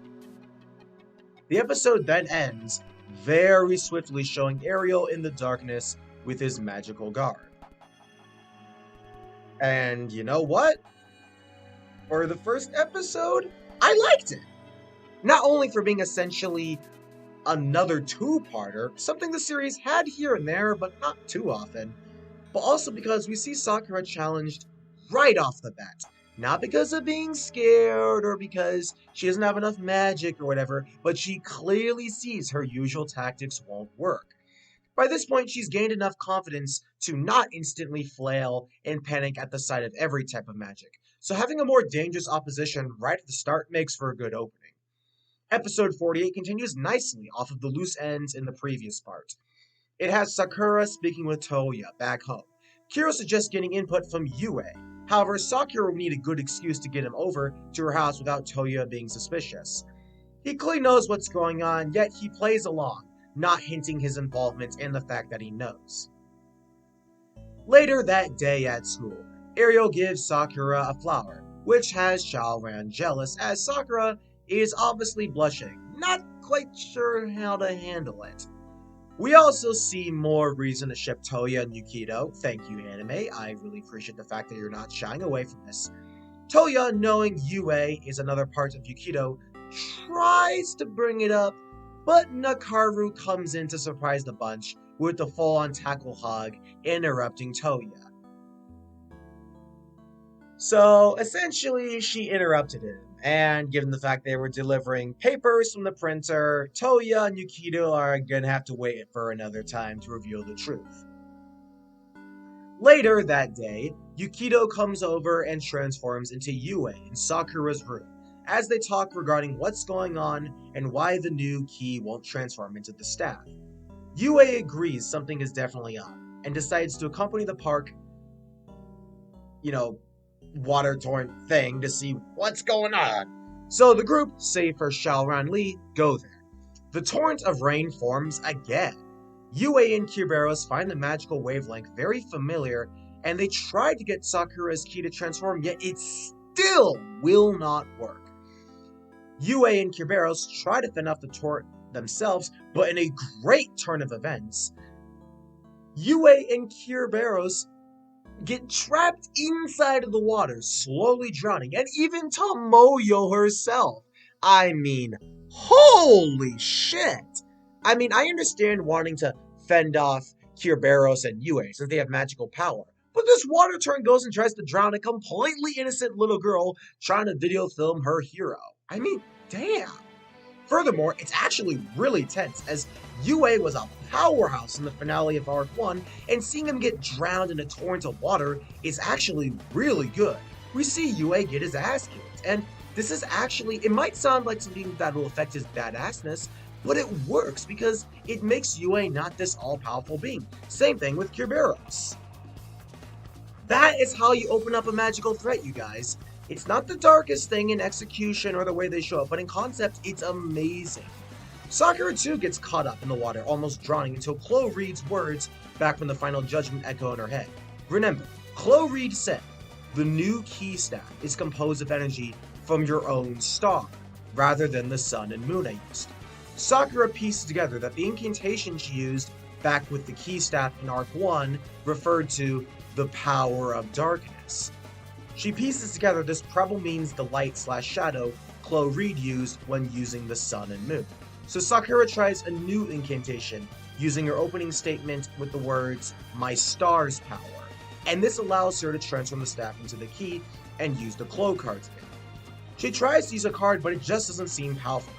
The episode then ends, very swiftly showing Ariel in the darkness with his magical guard. And you know what? For the first episode, I liked it. Not only for being essentially another two-parter, something the series had here and there, but not too often, but also because we see Sakura challenged right off the bat. Not because of being scared or because she doesn't have enough magic or whatever, but she clearly sees her usual tactics won't work. By this point, she's gained enough confidence to not instantly flail and panic at the sight of every type of magic. So having a more dangerous opposition right at the start makes for a good opening. Episode 48 continues nicely off of the loose ends in the previous part. It has Sakura speaking with Toya back home. Kiro suggests getting input from Yue. However, Sakura would need a good excuse to get him over to her house without Toya being suspicious. He clearly knows what's going on, yet he plays along, not hinting his involvement in the fact that he knows. Later that day at school, Ariel gives Sakura a flower, which has Shaoran jealous as Sakura is obviously blushing, not quite sure how to handle it. We also see more reason to ship Toya and Yukido. Thank you, anime. I really appreciate the fact that you're not shying away from this. Toya, knowing Yue is another part of Yukido, tries to bring it up, but Nakaru comes in to surprise the bunch with the full-on tackle hug, interrupting Toya. So, essentially, she interrupted him, and given the fact they were delivering papers from the printer, Toya and Yukido are gonna have to wait for another time to reveal the truth. Later that day, Yukido comes over and transforms into Yue in Sakura's room, as they talk regarding what's going on and why the new key won't transform into the staff. Yue agrees something is definitely up, and decides to accompany the park, water torrent thing to see what's going on. So the group, save for Shaoran Li, go there. The torrent of rain forms again. Yue and Kerberos find the magical wavelength very familiar, and they try to get Sakura's ki to transform, yet it still will not work. Yue and Kerberos try to fend off the torrent themselves, but in a great turn of events, Yue and Kerberos get trapped inside of the water, slowly drowning, and even Tomoyo herself. I mean, holy shit! I mean, I understand wanting to fend off Kerberos and Yue since they have magical power, but this water turn goes and tries to drown a completely innocent little girl trying to video film her hero. I mean, damn. Furthermore, it's actually really tense, as UA was a powerhouse in the finale of Arc 1, and seeing him get drowned in a torrent of water is actually really good. We see UA get his ass kicked, and this is actually, it might sound like something that will affect his badassness, but it works because it makes UA not this all-powerful being. Same thing with Kerberos. That is how you open up a magical threat, you guys. It's not the darkest thing in execution or the way they show up, but in concept, it's amazing. Sakura too gets caught up in the water, almost drowning, until Chloe reads words back from the final judgment echo in her head. Remember, Chloe Reed said, the new key staff is composed of energy from your own star, rather than the sun and moon I used. Sakura pieces together that the incantation she used back with the key staff in Arc 1 referred to the power of darkness. She pieces together this probably means the light/shadow Chloe Reed used when using the sun and moon. So Sakura tries a new incantation using her opening statement with the words, my star's power, and this allows her to transform the staff into the key and use the Chloe cards again. She tries to use a card, but it just doesn't seem powerful.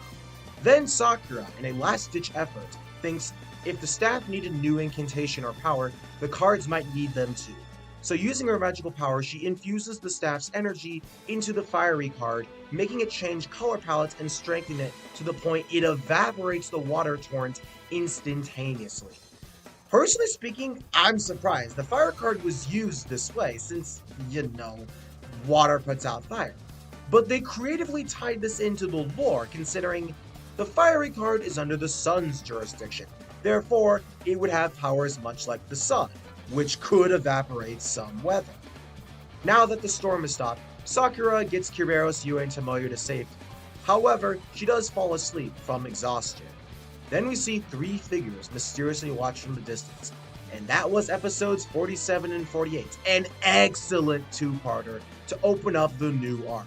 Then Sakura, in a last-ditch effort, thinks if the staff needed new incantation or power, the cards might need them too. So using her magical power, she infuses the staff's energy into the fiery card, making it change color palettes and strengthen it to the point it evaporates the water torrent instantaneously. Personally speaking, I'm surprised the fire card was used this way since, water puts out fire. But they creatively tied this into the lore, considering the fiery card is under the sun's jurisdiction. Therefore, it would have powers much like the sun, which could evaporate some weather. Now that the storm has stopped, Sakura gets Kerberos, UA, and Tomoyo to safety. However, she does fall asleep from exhaustion. Then we see three figures mysteriously watch from the distance, and that was episodes 47 and 48, an excellent two-parter to open up the new arc.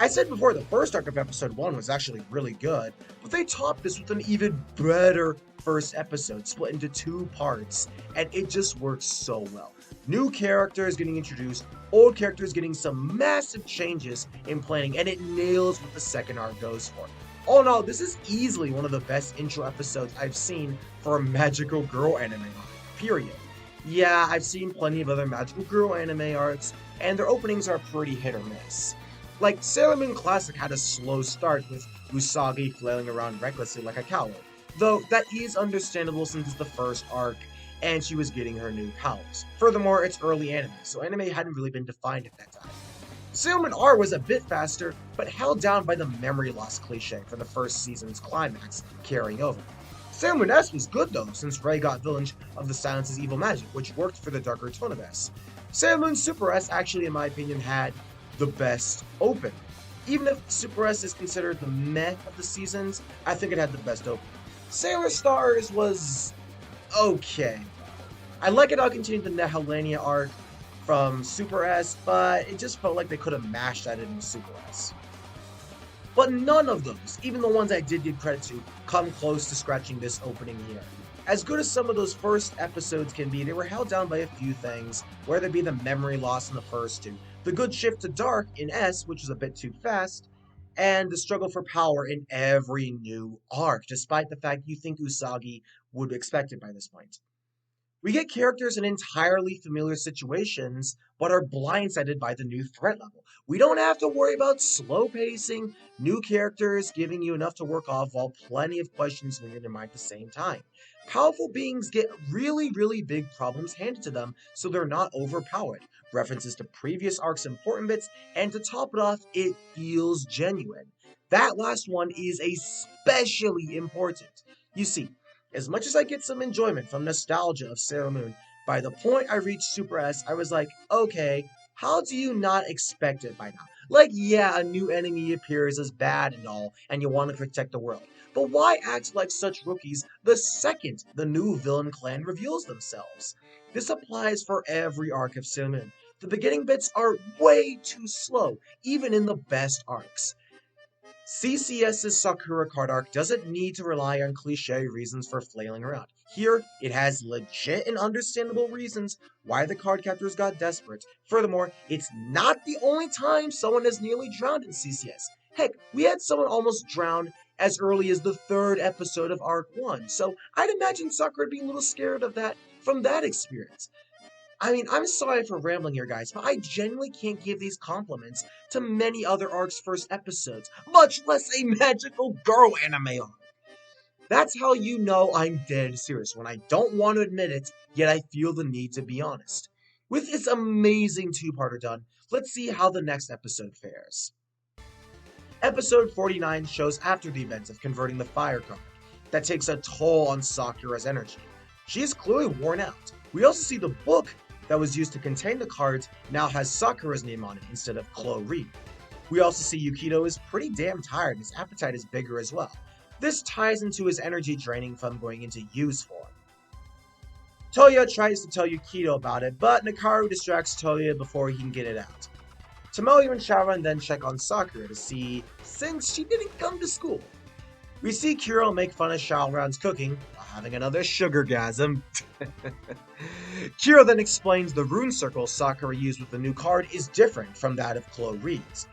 I said before, the first arc of episode 1 was actually really good, but they topped this with an even better first episode, split into two parts, and it just works so well. New characters getting introduced, old characters getting some massive changes in planning, and it nails what the second arc goes for. All in all, this is easily one of the best intro episodes I've seen for a magical girl anime arc, period. Yeah, I've seen plenty of other magical girl anime arcs, and their openings are pretty hit or miss. Like, Sailor Moon Classic had a slow start with Usagi flailing around recklessly like a coward, though that is understandable since it's the first arc and she was getting her new powers. Furthermore, it's early anime, so anime hadn't really been defined at that time. Sailor Moon R was a bit faster, but held down by the memory loss cliche for the first season's climax carrying over. Sailor Moon S was good though, since Rei got Village of the Silence's evil magic, which worked for the darker tone of S. Sailor Moon Super S actually, in my opinion, had the best open. Even if Super S is considered the meh of the seasons, I think it had the best open. Sailor Stars was okay. I like it how it continued the Nehelania arc from Super S, but it just felt like they could have mashed that into Super S. But none of those, even the ones I did give credit to, come close to scratching this opening here. As good as some of those first episodes can be, they were held down by a few things, whether it be the memory loss in the first two, the good shift to dark in S, which is a bit too fast, and the struggle for power in every new arc, despite the fact you think Usagi would expect it by this point. We get characters in entirely familiar situations, but are blindsided by the new threat level. We don't have to worry about slow pacing, new characters giving you enough to work off while plenty of questions linger in your mind at the same time. Powerful beings get really big problems handed to them, so they're not overpowered. References to previous arcs' important bits, and to top it off, it feels genuine. That last one is especially important. You see, as much as I get some enjoyment from nostalgia of Sailor Moon, by the point I reached Super S, I was like, okay, how do you not expect it by now? Like, yeah, a new enemy appears as bad and all, and you want to protect the world. But why act like such rookies the second the new villain clan reveals themselves? This applies for every arc of Sailor Moon. The beginning bits are way too slow, even in the best arcs. CCS's Sakura card arc doesn't need to rely on cliche reasons for flailing around. Here, it has legit and understandable reasons why the card captors got desperate. Furthermore, it's not the only time someone has nearly drowned in CCS. Heck, we had someone almost drown as early as the 3rd episode of Arc 1, so I'd imagine Sakura would be a little scared of that from that experience. I mean, I'm sorry for rambling here, guys, but I genuinely can't give these compliments to many other arcs' first episodes, much less a magical girl anime arc. That's how you know I'm dead serious, when I don't want to admit it, yet I feel the need to be honest. With this amazing two-parter done, let's see how the next episode fares. Episode 49 shows after the events of converting the fire card. That takes a toll on Sakura's energy. She is clearly worn out. We also see the book that was used to contain the cards now has Sakura's name on it instead of Chloe Reed. We also see Yukito is pretty damn tired and his appetite is bigger as well. This ties into his energy draining from going into use form. Toya tries to tell Yukito about it, but Nakaru distracts Toya before he can get it out. Tomoyo and Sharon then check on Sakura to see since she didn't come to school. We see Kuro make fun of Shaoran's cooking while having another sugargasm. Kuro then explains the rune circle Sakura used with the new card is different from that of Chloe Reed's.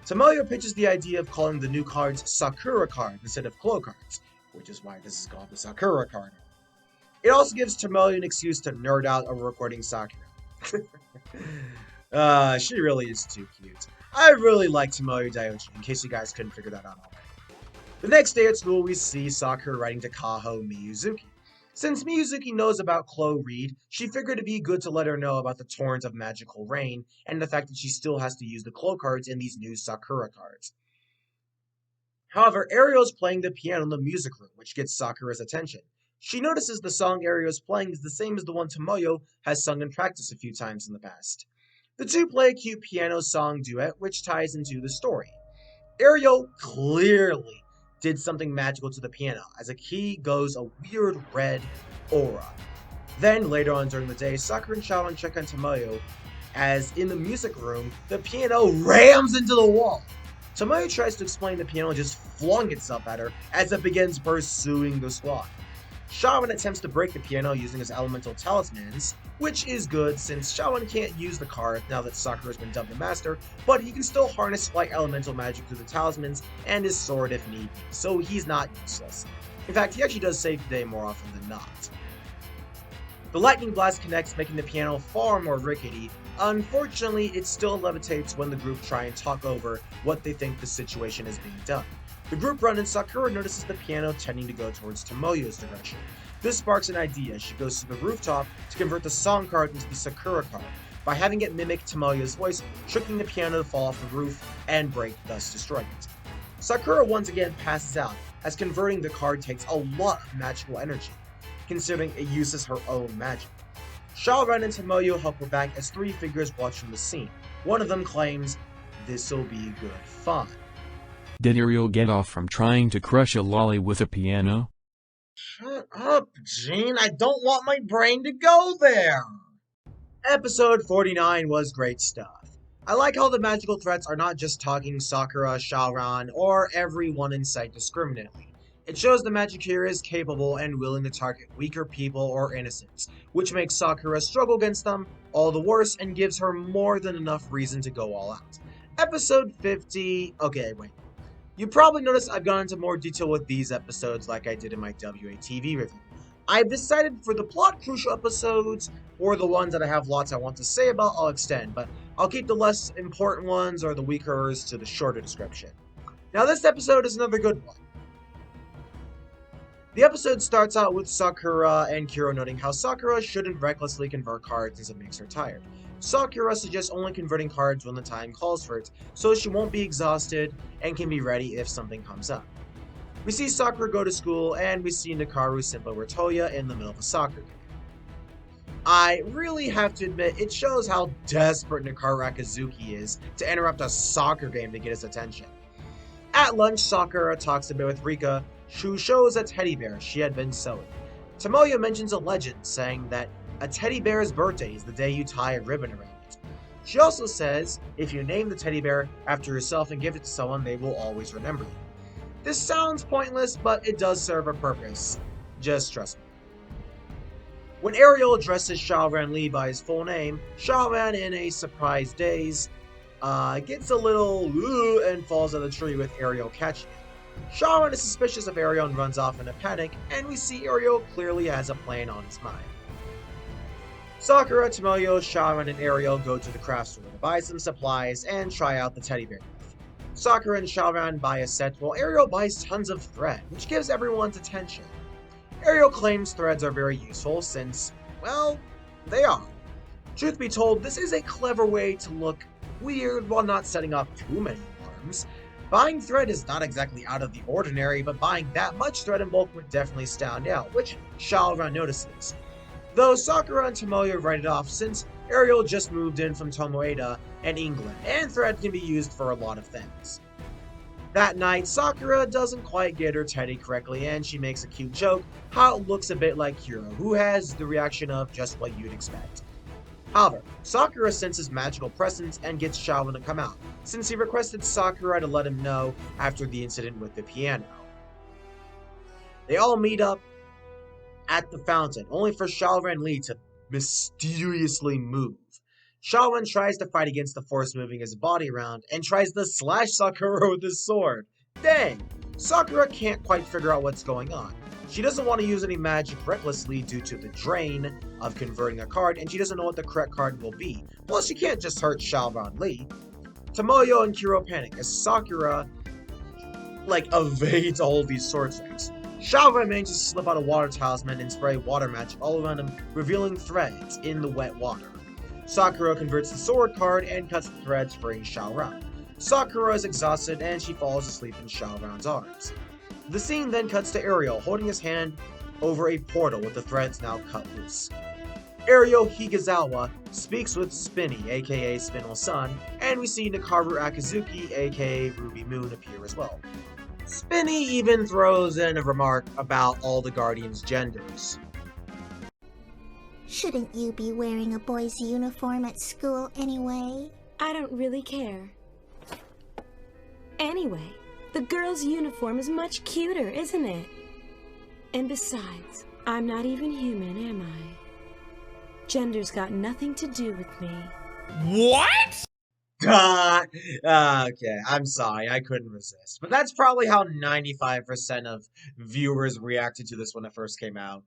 Tomoyo pitches the idea of calling the new cards Sakura cards instead of Chloe cards, which is why this is called the Sakura card. It also gives Tomoyo an excuse to nerd out over recording Sakura. She really is too cute. I really like Tomoyo Daiyoji, in case you guys couldn't figure that out already. The next day at school, we see Sakura writing to Kaho Miyazuki. Since Miyazuki knows about Chloe Reed, she figured it'd be good to let her know about the torrent of magical rain, and the fact that she still has to use the Chloe cards in these new Sakura cards. However, Ariel's playing the piano in the music room, which gets Sakura's attention. She notices the song Ariel's playing is the same as the one Tomoyo has sung in practice a few times in the past. The two play a cute piano song duet, which ties into the story. Ariel clearly did something magical to the piano, as a key goes a weird red aura. Then, later on during the day, Sakura and Shaoran check on Tomoyo, as in the music room, the piano rams into the wall. Tomoyo tries to explain the piano just flung itself at her, as it begins pursuing the squad. Shaoran attempts to break the piano using his elemental talismans, which is good since Shaoran can't use the card now that Sakura's been dubbed a master, but he can still harness slight elemental magic through the talismans and his sword if need be, so he's not useless. In fact, he actually does save the day more often than not. The lightning blast connects, making the piano far more rickety. Unfortunately, it still levitates when the group try and talk over what they think the situation is being done. The group run and Sakura notices the piano tending to go towards Tomoyo's direction. This sparks an idea. She goes to the rooftop to convert the song card into the Sakura card, by having it mimic Tomoyo's voice, tricking the piano to fall off the roof and break, thus destroying it. Sakura once again passes out, as converting the card takes a lot of magical energy, considering it uses her own magic. Shaoran and Tomoyo help her back as three figures watch from the scene. One of them claims, "This'll be good fun." Did Ariel get off from trying to crush a lolly with a piano? Shut up, Gene. I don't want my brain to go there. Episode 49 was great stuff. I like how the magical threats are not just talking Sakura, Shaoran, or everyone in sight discriminately. It shows the magic here is capable and willing to target weaker people or innocents, which makes Sakura struggle against them all the worse and gives her more than enough reason to go all out. Episode 50... Okay, wait. You probably noticed I've gone into more detail with these episodes like I did in my WATV review. I've decided for the plot crucial episodes, or the ones that I have lots I want to say about, I'll extend, but I'll keep the less important ones or the weakers to the shorter description. Now this episode is another good one. The episode starts out with Sakura and Kuro noting how Sakura shouldn't recklessly convert cards as it makes her tired. Sakura suggests only converting cards when the time calls for it, so she won't be exhausted and can be ready if something comes up. We see Sakura go to school, and we see Nakaru simp over Toya in the middle of a soccer game. I really have to admit, it shows how desperate Nakaru Akazuki is to interrupt a soccer game to get his attention. At lunch, Sakura talks a bit with Rika, who shows a teddy bear she had been sewing. Tomoyo mentions a legend saying that a teddy bear's birthday is the day you tie a ribbon around it. She also says, if you name the teddy bear after yourself and give it to someone, they will always remember you. This sounds pointless, but it does serve a purpose. Just trust me. When Ariel addresses Shaoran Lee by his full name, Shaoran, in a surprised daze, gets a little and falls out of the tree with Ariel catching him. Sharon is suspicious of Ariel and runs off in a panic, and we see Ariel clearly has a plan on his mind. Sakura, Tomoyo, Sharon, and Ariel go to the craft store to buy some supplies and try out the teddy bear. Sakura and Sharon buy a set while Ariel buys tons of thread, which gives everyone's attention. Ariel claims threads are very useful since, well, they are. Truth be told, this is a clever way to look weird while not setting off too many alarms. Buying thread is not exactly out of the ordinary, but buying that much thread in bulk would definitely stand out, which Shaoran notices. Though Sakura and Tomoyo write it off since Ariel just moved in from Tomoeda and England, and thread can be used for a lot of things. That night, Sakura doesn't quite get her teddy correctly, and she makes a cute joke how it looks a bit like Hiro, who has the reaction of just what you'd expect. However, Sakura senses magical presence and gets Shaoran to come out, since he requested Sakura to let him know after the incident with the piano. They all meet up at the fountain, only for Shaoran Lee to mysteriously move. Shaoran tries to fight against the force moving his body around, and tries to slash Sakura with his sword. Dang! Sakura can't quite figure out what's going on. She doesn't want to use any magic recklessly due to the drain of converting a card, and she doesn't know what the correct card will be. Plus, she can't just hurt Shaoran Lee. Tomoyo and Kiro panic as Sakura, evades all of these sword strikes. Shaoran manages to slip out a water talisman and spray water magic all around him, revealing threads in the wet water. Sakura converts the sword card and cuts the threads, freeing Shaoran. Sakura is exhausted and she falls asleep in Shaoran's arms. The scene then cuts to Ariel holding his hand over a portal with the threads now cut loose. Ariel Higazawa speaks with Spinny, aka Spinel's son, and we see Nakaru Akizuki, aka Ruby Moon, appear as well. Spinny even throws in a remark about all the Guardians' genders. Shouldn't you be wearing a boy's uniform at school anyway? I don't really care. Anyway, the girl's uniform is much cuter, isn't it? And besides, I'm not even human, am I? Gender's got nothing to do with me. What? Okay, I'm sorry, I couldn't resist. But that's probably how 95% of viewers reacted to this when it first came out.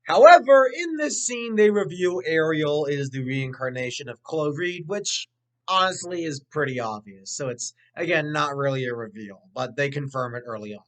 However, in this scene, they reveal Ariel is the reincarnation of Chloe Reed, which honestly is pretty obvious. So it's, again, not really a reveal, but they confirm it early on.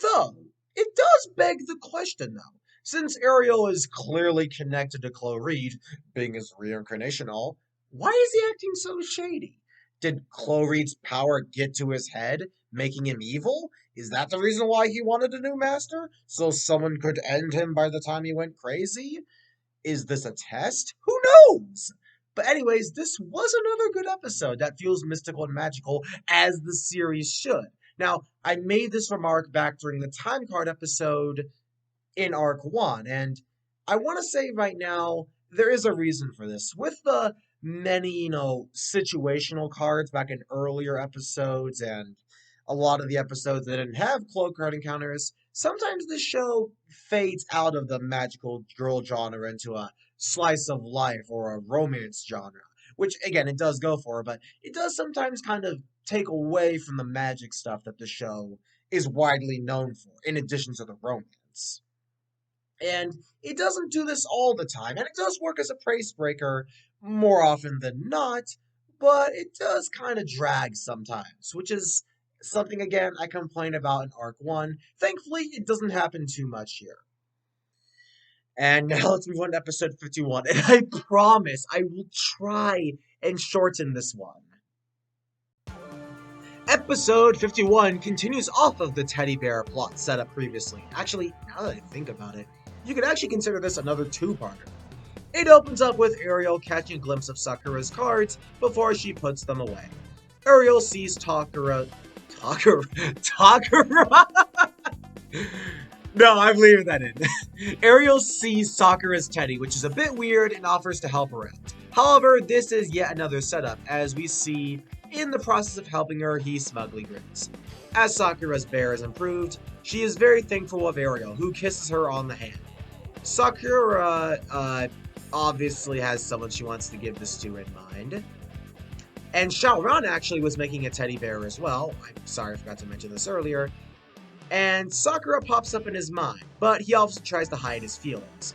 Though, it does beg the question, though. Since Ariel is clearly connected to Chloe Reed, being his reincarnation all, why is he acting so shady? Did Chloe Reed's power get to his head, making him evil? Is that the reason why he wanted a new master? So someone could end him by the time he went crazy? Is this a test? Who knows? But anyways, this was another good episode that feels mystical and magical, as the series should. Now, I made this remark back during the time card episode in Arc 1, and I want to say right now, there is a reason for this. With the many, situational cards back in earlier episodes, and a lot of the episodes that didn't have cloak card encounters, sometimes the show fades out of the magical girl genre into a slice of life or a romance genre, which, again, it does go for, but it does sometimes kind of take away from the magic stuff that the show is widely known for, in addition to the romance. And it doesn't do this all the time, and it does work as a praise breaker more often than not, but it does kind of drag sometimes, which is something, again, I complain about in Arc 1. Thankfully, it doesn't happen too much here. And now let's move on to episode 51, and I promise I will try and shorten this one. Episode 51 continues off of the teddy bear plot set up previously. Actually, now that I think about it, you could actually consider this another two-parter. It opens up with Ariel catching a glimpse of Sakura's cards before she puts them away. Ariel sees Takura... No, I'm leaving that in. Ariel sees Sakura's teddy, which is a bit weird, and offers to help her out. However, this is yet another setup, as we see in the process of helping her, he smugly grins. As Sakura's bear has improved, she is very thankful of Ariel, who kisses her on the hand. Sakura, obviously has someone she wants to give this to in mind. And Xiaoran actually was making a teddy bear as well. I'm sorry I forgot to mention this earlier. And Sakura pops up in his mind, but he also tries to hide his feelings.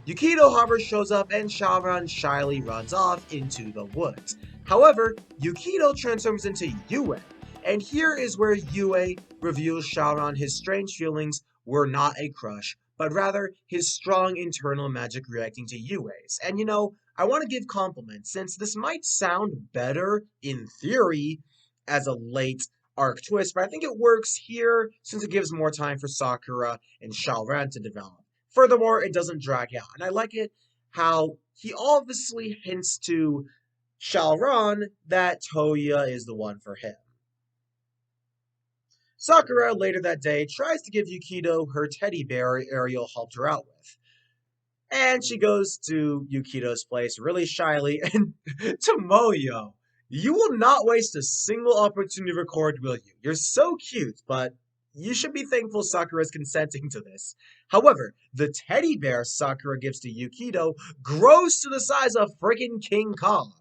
Yukito, however, shows up and Xiaoran shyly runs off into the woods. However, Yukito transforms into Yue, and here is where Yue reveals Xiaoran his strange feelings were not a crush, but rather his strong internal magic reacting to Yue's. And you know, I want to give compliments, since this might sound better in theory as a late arc twist, but I think it works here since it gives more time for Sakura and Xiaoran to develop. Furthermore, it doesn't drag out, and I like it how he obviously hints to Xiaoran that Toya is the one for him. Sakura, later that day, tries to give Yukito her teddy bear Ariel helped her out with. And she goes to Yukito's place really shyly, and Tomoyo, you will not waste a single opportunity to record, will you? You're so cute, but you should be thankful Sakura is consenting to this. However, the teddy bear Sakura gives to Yukito grows to the size of freaking King Kong.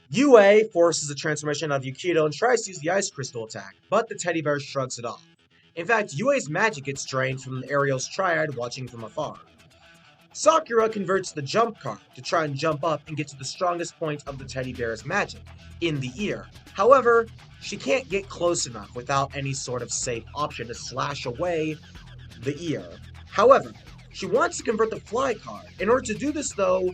Yue forces the transformation of Yukito and tries to use the ice crystal attack, but the teddy bear shrugs it off. In fact, Yue's magic gets drained from Ariel's triad watching from afar. Sakura converts the jump card to try and jump up and get to the strongest point of the teddy bear's magic, in the ear. However, she can't get close enough without any sort of safe option to slash away the ear. However, she wants to convert the fly card. In order to do this though,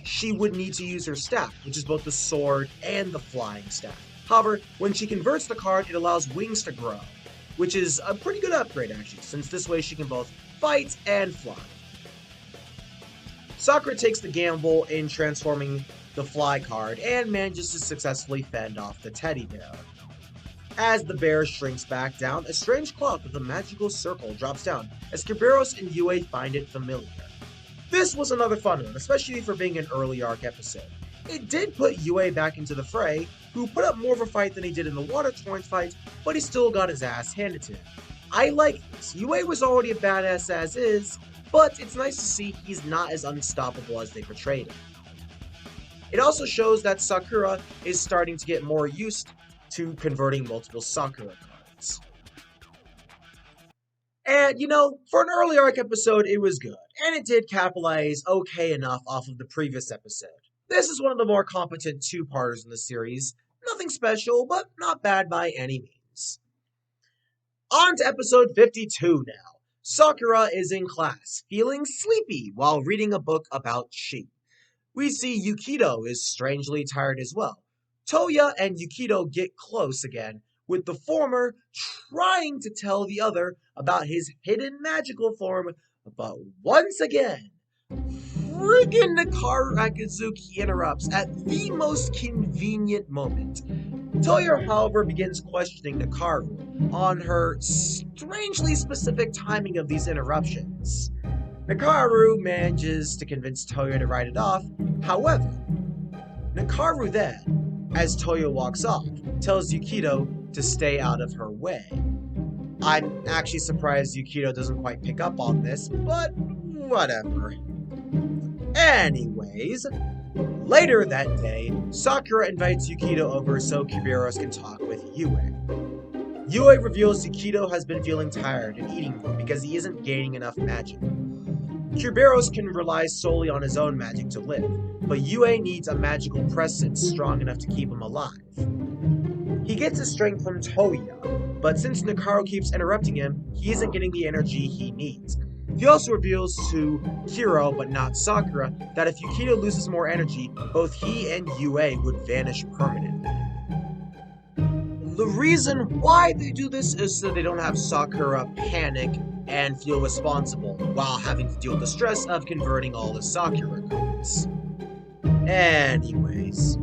she would need to use her staff, which is both the sword and the flying staff. However, when she converts the card, it allows wings to grow, which is a pretty good upgrade actually, since this way she can both fight and fly. Sakura takes the gamble in transforming the fly card and manages to successfully fend off the teddy bear. As the bear shrinks back down, a strange cloth with a magical circle drops down as Kerberos and Yue find it familiar. This was another fun one, especially for being an early arc episode. It did put Yue back into the fray, who put up more of a fight than he did in the Water Torrent fight, but he still got his ass handed to him. I like this. Yue was already a badass as is, but it's nice to see he's not as unstoppable as they portrayed him. It also shows that Sakura is starting to get more used to converting multiple Sakura cards. And, you know, for an early arc episode, it was good, and it did capitalize okay enough off of the previous episode. This is one of the more competent two-parters in the series. Nothing special, but not bad by any means. On to episode 52 now. Sakura is in class, feeling sleepy while reading a book about sheep. We see Yukito is strangely tired as well. Toya and Yukito get close again, with the former trying to tell the other about his hidden magical form, but once again, friggin' Nakaru Akizuki interrupts at the most convenient moment. Toya, however, begins questioning Nakaru on her strangely specific timing of these interruptions. Nakaru manages to convince Toya to write it off. However, Nakaru then, as Toya walks off, tells Yukito to stay out of her way. I'm actually surprised Yukito doesn't quite pick up on this, but whatever. Anyways, later that day, Sakura invites Yukito over so Kerberos can talk with Yue. Yue reveals Yukito has been feeling tired and eating more because he isn't gaining enough magic. Kerberos can rely solely on his own magic to live, but Yue needs a magical presence strong enough to keep him alive. He gets his strength from Toya, but since Nakaru keeps interrupting him, he isn't getting the energy he needs. He also reveals to Kiro, but not Sakura, that if Yukito loses more energy, both he and Yue would vanish permanently. The reason why they do this is so they don't have Sakura panic and feel responsible while having to deal with the stress of converting all the Sakura cards. Anyways,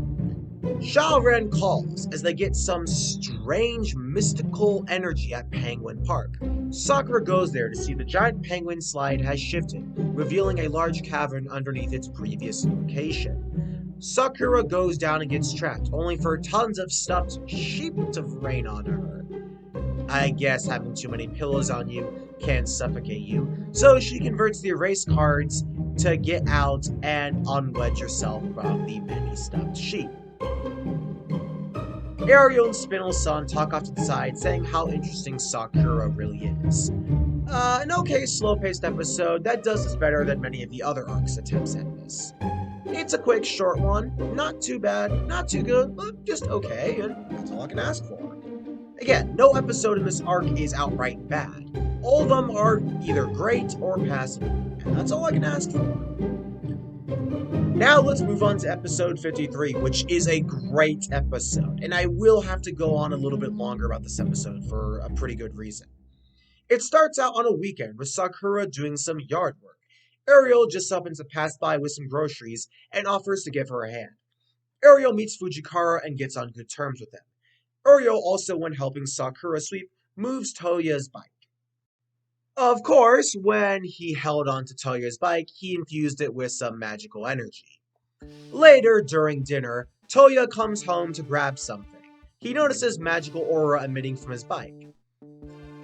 Xiaoran calls as they get some strange mystical energy at Penguin Park. Sakura goes there to see the giant penguin slide has shifted, revealing a large cavern underneath its previous location. Sakura goes down and gets trapped, only for tons of stuffed sheep to rain on her. I guess having too many pillows on you can suffocate you, so she converts the erase cards to get out and unwedge herself from the many stuffed sheep. Ariel and Spindle-san talk off to the side, saying how interesting Sakura really is. An okay slow-paced episode that does this better than many of the other arcs' attempts at this. It's a quick, short one, not too bad, not too good, but just okay, and that's all I can ask for. Again, no episode in this arc is outright bad. All of them are either great or passable, and that's all I can ask for. Now let's move on to episode 53, which is a great episode, and I will have to go on a little bit longer about this episode for a pretty good reason. It starts out on a weekend with Sakura doing some yard work. Ariel just happens to pass by with some groceries and offers to give her a hand. Ariel meets Fujikara and gets on good terms with him. Ariel also, when helping Sakura sweep, moves Toya's bike. Of course, when he held on to Toya's bike, he infused it with some magical energy. Later, during dinner, Toya comes home to grab something. He notices magical aura emitting from his bike.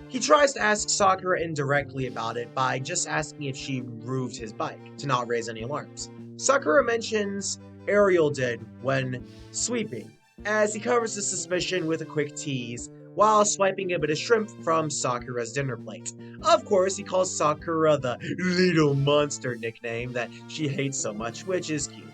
He tries to ask Sakura indirectly about it by just asking if she moved his bike, to not raise any alarms. Sakura mentions Ariel did when sweeping, as he covers the suspicion with a quick tease, while swiping a bit of shrimp from Sakura's dinner plate. Of course, he calls Sakura the little monster nickname that she hates so much, which is cute.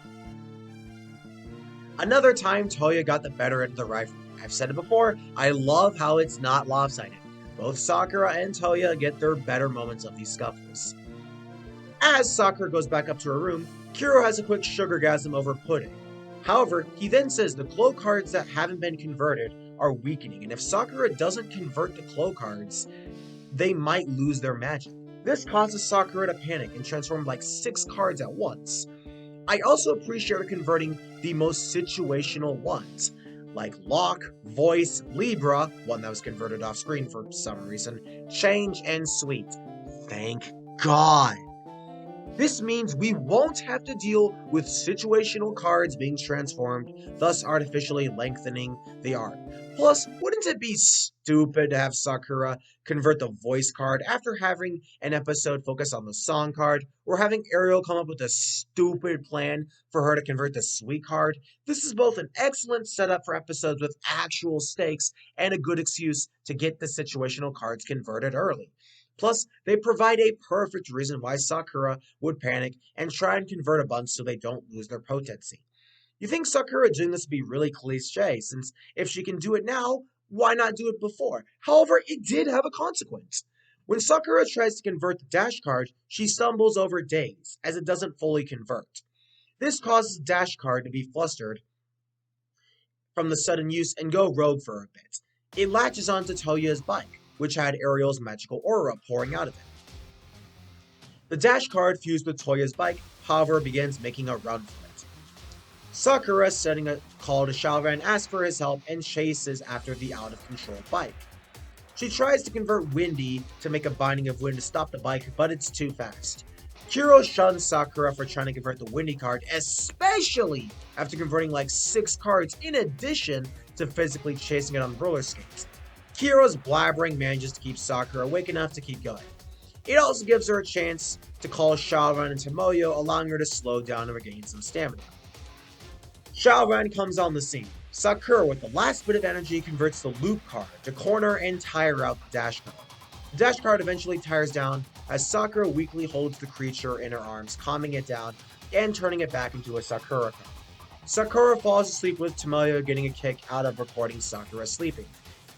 Another time, Toya got the better end of the rivalry. I've said it before, I love how it's not lopsided. Both Sakura and Toya get their better moments of these scuffles. As Sakura goes back up to her room, Kuro has a quick sugargasm over pudding. However, he then says the glow cards that haven't been converted are weakening, and if Sakura doesn't convert the glow cards, they might lose their magic. This causes Sakura to panic and transform like 6 cards at once. I also appreciate her converting the most situational ones, like Lock, Voice, Libra, one that was converted off screen for some reason, Change, and Sweet. Thank God! This means we won't have to deal with situational cards being transformed, thus artificially lengthening the arc. Plus, wouldn't it be stupid to have Sakura convert the voice card after having an episode focus on the song card, or having Ariel come up with a stupid plan for her to convert the sweet card? This is both an excellent setup for episodes with actual stakes and a good excuse to get the situational cards converted early. Plus, they provide a perfect reason why Sakura would panic and try and convert a bunch so they don't lose their potency. You think Sakura doing this would be really cliche, since if she can do it now, why not do it before? However, it did have a consequence. When Sakura tries to convert the dash card, she stumbles over days, as it doesn't fully convert. This causes the dash card to be flustered from the sudden use and go rogue for a bit. It latches onto Toya's bike, which had Ariel's magical aura pouring out of it. The dash card fused with Toya's bike, however, begins making a run for it. Sakura, setting a call to Shalvan, asks for his help and chases after the out-of-control bike. She tries to convert Windy to make a binding of wind to stop the bike, but it's too fast. Kuro shuns Sakura for trying to convert the Windy card, especially after converting like 6 cards in addition to physically chasing it on roller skates. Kiro's blabbering manages to keep Sakura awake enough to keep going. It also gives her a chance to call Shalvan and Tomoyo, allowing her to slow down and regain some stamina. Shalvan comes on the scene. Sakura, with the last bit of energy, converts the loop card to corner and tire out the dash card. The dash card eventually tires down as Sakura weakly holds the creature in her arms, calming it down and turning it back into a Sakura card. Sakura falls asleep with Tomoyo getting a kick out of recording Sakura sleeping.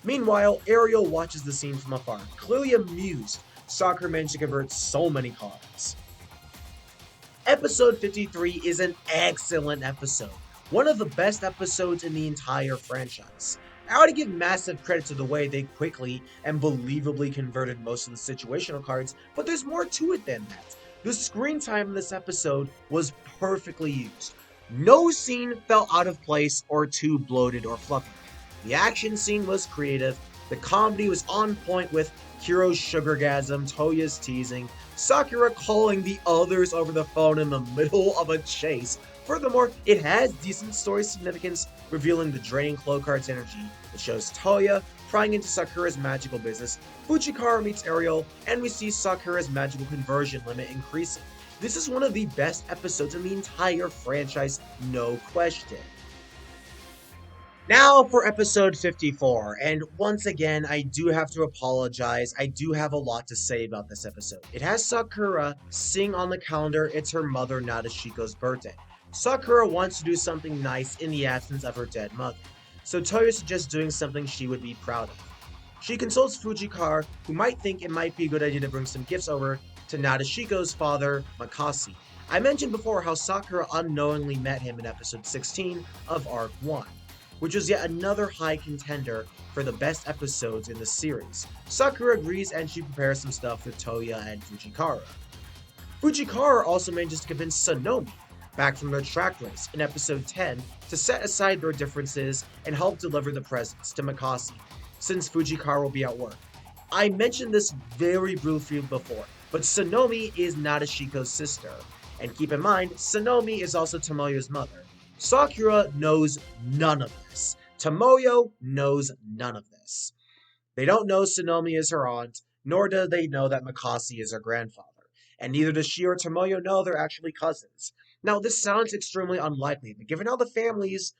Meanwhile, Ariel watches the scene from afar, clearly amused Sakura managed to convert so many cards. Episode 53 is an excellent episode, one of the best episodes in the entire franchise. I ought to give massive credit to the way they quickly and believably converted most of the situational cards, but there's more to it than that. The screen time in this episode was perfectly used. No scene felt out of place or too bloated or fluffy. The action scene was creative, the comedy was on point with Kiro's sugargasm, Toya's teasing, Sakura calling the others over the phone in the middle of a chase. Furthermore, it has decent story significance, revealing the draining Cloak Card's energy. It shows Toya prying into Sakura's magical business, Fujikara meets Ariel, and we see Sakura's magical conversion limit increasing. This is one of the best episodes in the entire franchise, no question. Now for episode 54, and once again, I do have to apologize. I do have a lot to say about this episode. It has Sakura seeing on the calendar it's her mother Nadeshiko's birthday. Sakura wants to do something nice in the absence of her dead mother, so Toyo suggests doing something she would be proud of. She consults Fujikar, who might think it might be a good idea to bring some gifts over to Nadeshiko's father, Makasi. I mentioned before how Sakura unknowingly met him in episode 16 of Arc 1, which was yet another high contender for the best episodes in the series. Sakura agrees and she prepares some stuff for Toya and Fujikara. Fujikara also manages to convince Sonomi, back from their track race in episode 10, to set aside their differences and help deliver the presents to Makasi, since Fujikara will be at work. I mentioned this very briefly before, but Sonomi is Nadeshiko's sister, and keep in mind, Sonomi is also Tomoyo's mother. Sakura knows none of this. Tomoyo knows none of this. They don't know Sonomi is her aunt, nor do they know that Makasi is her grandfather. And neither does she or Tomoyo know they're actually cousins. Now, this sounds extremely unlikely, but given how the families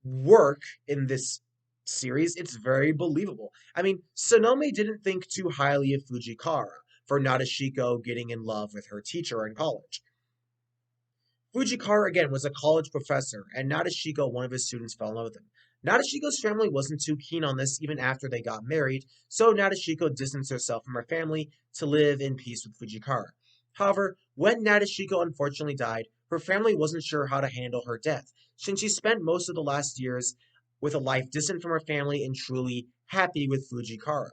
work in this series, it's very believable. I mean, Sonomi didn't think too highly of Fujikara for Nadeshiko getting in love with her teacher in college. Fujikara, again, was a college professor, and Nadeshiko, one of his students, fell in love with him. Nadeshiko's family wasn't too keen on this even after they got married, so Nadeshiko distanced herself from her family to live in peace with Fujikara. However, when Nadeshiko unfortunately died, her family wasn't sure how to handle her death, since she spent most of the last years with a life distant from her family and truly happy with Fujikara.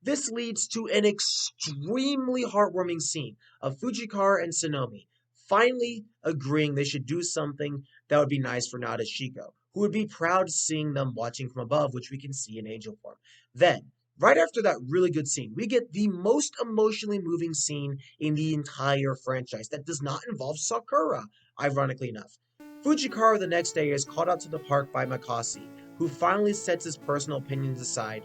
This leads to an extremely heartwarming scene of Fujikara and Sonomi finally agreeing they should do something that would be nice for Nadeshiko, who would be proud seeing them watching from above, which we can see in angel form. Then, right after that really good scene, we get the most emotionally moving scene in the entire franchise that does not involve Sakura, ironically enough. Fujikara the next day is called out to the park by Makasi, who finally sets his personal opinions aside,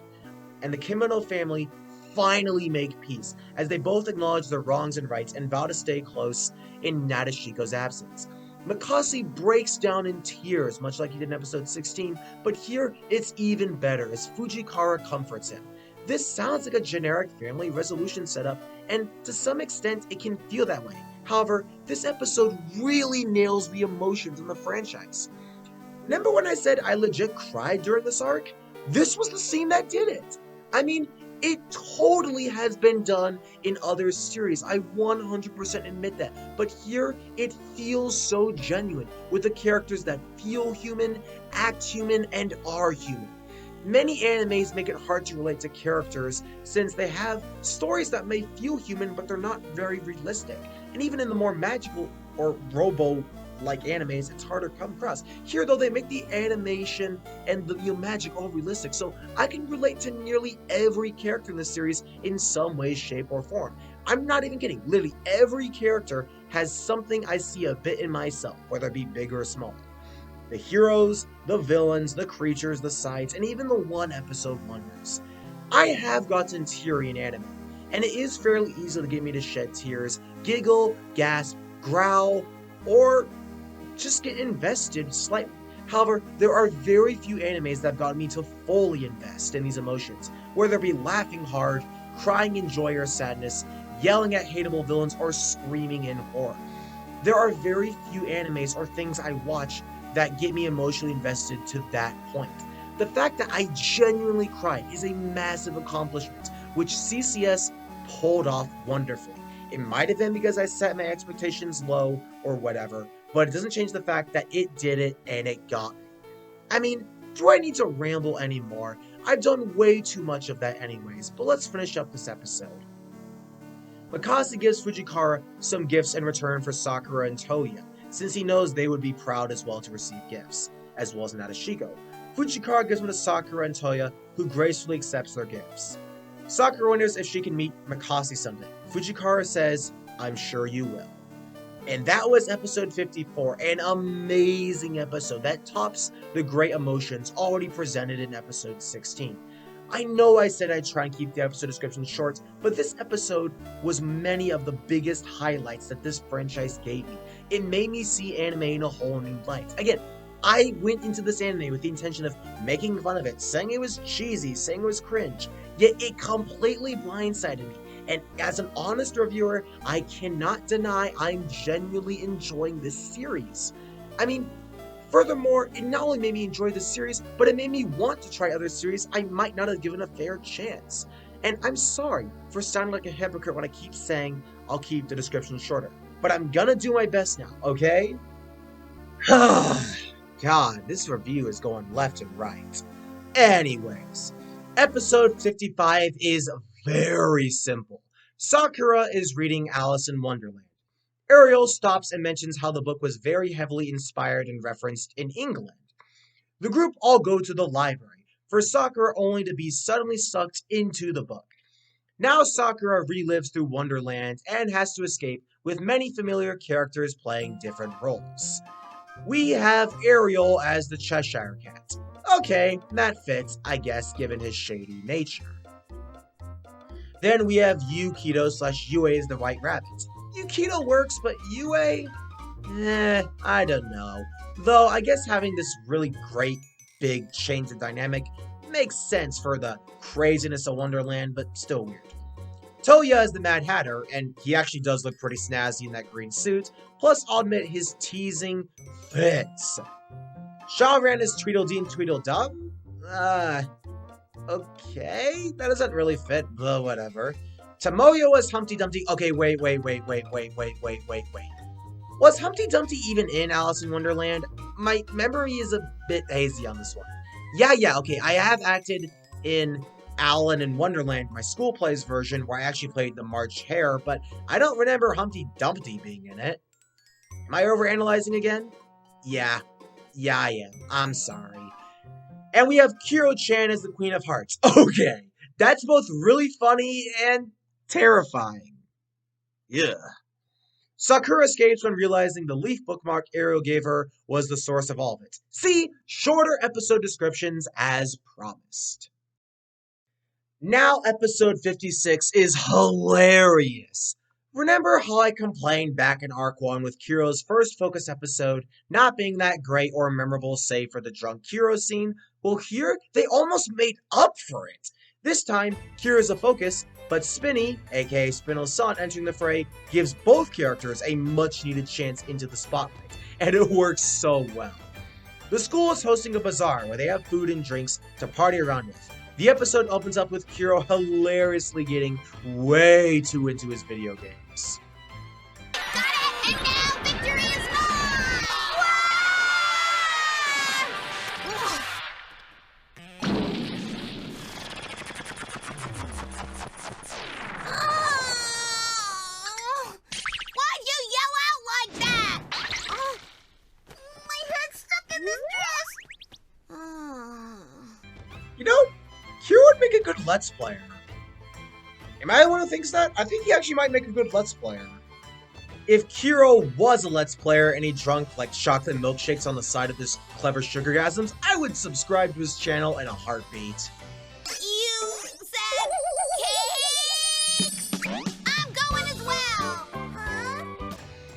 and the Kimono family finally make peace, as they both acknowledge their wrongs and rights and vow to stay close in Nadeshiko's absence. Makasi breaks down in tears, much like he did in episode 16, but here it's even better as Fujikara comforts him. This sounds like a generic family resolution setup, and to some extent it can feel that way. However, this episode really nails the emotions in the franchise. Remember when I said I legit cried during this arc? This was the scene that did it. I mean, it totally has been done in other series. I 100% admit that. But here, it feels so genuine, with the characters that feel human, act human, and are human. Many animes make it hard to relate to characters since they have stories that may feel human, but they're not very realistic. And even in the more magical or robo-like animes, it's harder to come across. Here, though, they make the animation and the magic all realistic, so I can relate to nearly every character in the series in some way, shape, or form. I'm not even kidding. Literally, every character has something I see a bit in myself, whether it be big or small. The heroes, the villains, the creatures, the sights, and even the one-episode wonders. I have gotten teary in anime, and it is fairly easy to get me to shed tears, giggle, gasp, growl, or just get invested slightly. However, there are very few animes that have gotten me to fully invest in these emotions, whether it be laughing hard, crying in joy or sadness, yelling at hateable villains, or screaming in horror. There are very few animes or things I watch that get me emotionally invested to that point. The fact that I genuinely cried is a massive accomplishment, which CCS pulled off wonderfully. It might have been because I set my expectations low or whatever, but it doesn't change the fact that it did it and it got me. I mean, do I need to ramble anymore? I've done way too much of that anyways, but let's finish up this episode. Makasi gives Fujikara some gifts in return for Sakura and Toya, since he knows they would be proud as well to receive gifts, as well as Nadeshiko. Fujikara gives them to Sakura and Toya, who gracefully accepts their gifts. Sakura wonders if she can meet Makasi someday. Fujikara says, "I'm sure you will." And that was episode 54, an amazing episode that tops the great emotions already presented in episode 16. I know I said I'd try and keep the episode description short, but this episode was many of the biggest highlights that this franchise gave me. It made me see anime in a whole new light. Again, I went into this anime with the intention of making fun of it, saying it was cheesy, saying it was cringe, yet it completely blindsided me. And as an honest reviewer, I cannot deny I'm genuinely enjoying this series. I mean, furthermore, it not only made me enjoy this series, but it made me want to try other series I might not have given a fair chance. And I'm sorry for sounding like a hypocrite when I keep saying I'll keep the description shorter, but I'm gonna do my best now, okay? God, this review is going left and right. Anyways, episode 55 is very simple. Sakura is reading Alice in Wonderland. Ariel stops and mentions how the book was very heavily inspired and referenced in England. The group all go to the library, for Sakura only to be suddenly sucked into the book. Now Sakura relives through Wonderland and has to escape with many familiar characters playing different roles. We have Ariel as the Cheshire Cat. Okay, that fits, I guess, given his shady nature. Then we have Yukito/Yue as the White Rabbit. Yukito works, but Yue? I don't know. Though, I guess having this really great, big change in dynamic makes sense for the craziness of Wonderland, but still weird. Toya is the Mad Hatter, and he actually does look pretty snazzy in that green suit, plus I'll admit his teasing fits. Shawran is Tweedledee and Tweedledum? Okay, that doesn't really fit, but whatever. Tomoyo is Humpty Dumpty. Okay, wait. Was Humpty Dumpty even in Alice in Wonderland? My memory is a bit hazy on this one. Yeah, okay, I have acted in Alan in Wonderland, my school plays version, where I actually played the March Hare, but I don't remember Humpty Dumpty being in it. Am I overanalyzing again? Yeah, I am. I'm sorry. And we have Kiro-chan as the Queen of Hearts. Okay, that's both really funny and terrifying. Yeah. Sakura escapes when realizing the leaf bookmark Ariel gave her was the source of all of it. See, shorter episode descriptions as promised. Now episode 56 is hilarious. Remember how I complained back in Arc 1 with Kiro's first focus episode not being that great or memorable save for the drunk Kiro scene? Well, here, they almost made up for it. This time, Kira's a focus, but Spinny, aka Spinel's son, entering the fray gives both characters a much-needed chance into the spotlight, and it works so well. The school is hosting a bazaar where they have food and drinks to party around with. The episode opens up with Kiro hilariously getting way too into his video games. Got it! And now victory is mine! Why'd you yell out like that? My head's stuck in this dress. You know, Kiro would make a good Let's Player. Am I the one who thinks that? I think he actually might make a good Let's Player. If Kiro was a Let's Player and he drunk like chocolate milkshakes on the side of his clever sugargasms, I would subscribe to his channel in a heartbeat. You said cakes? I'm going as well.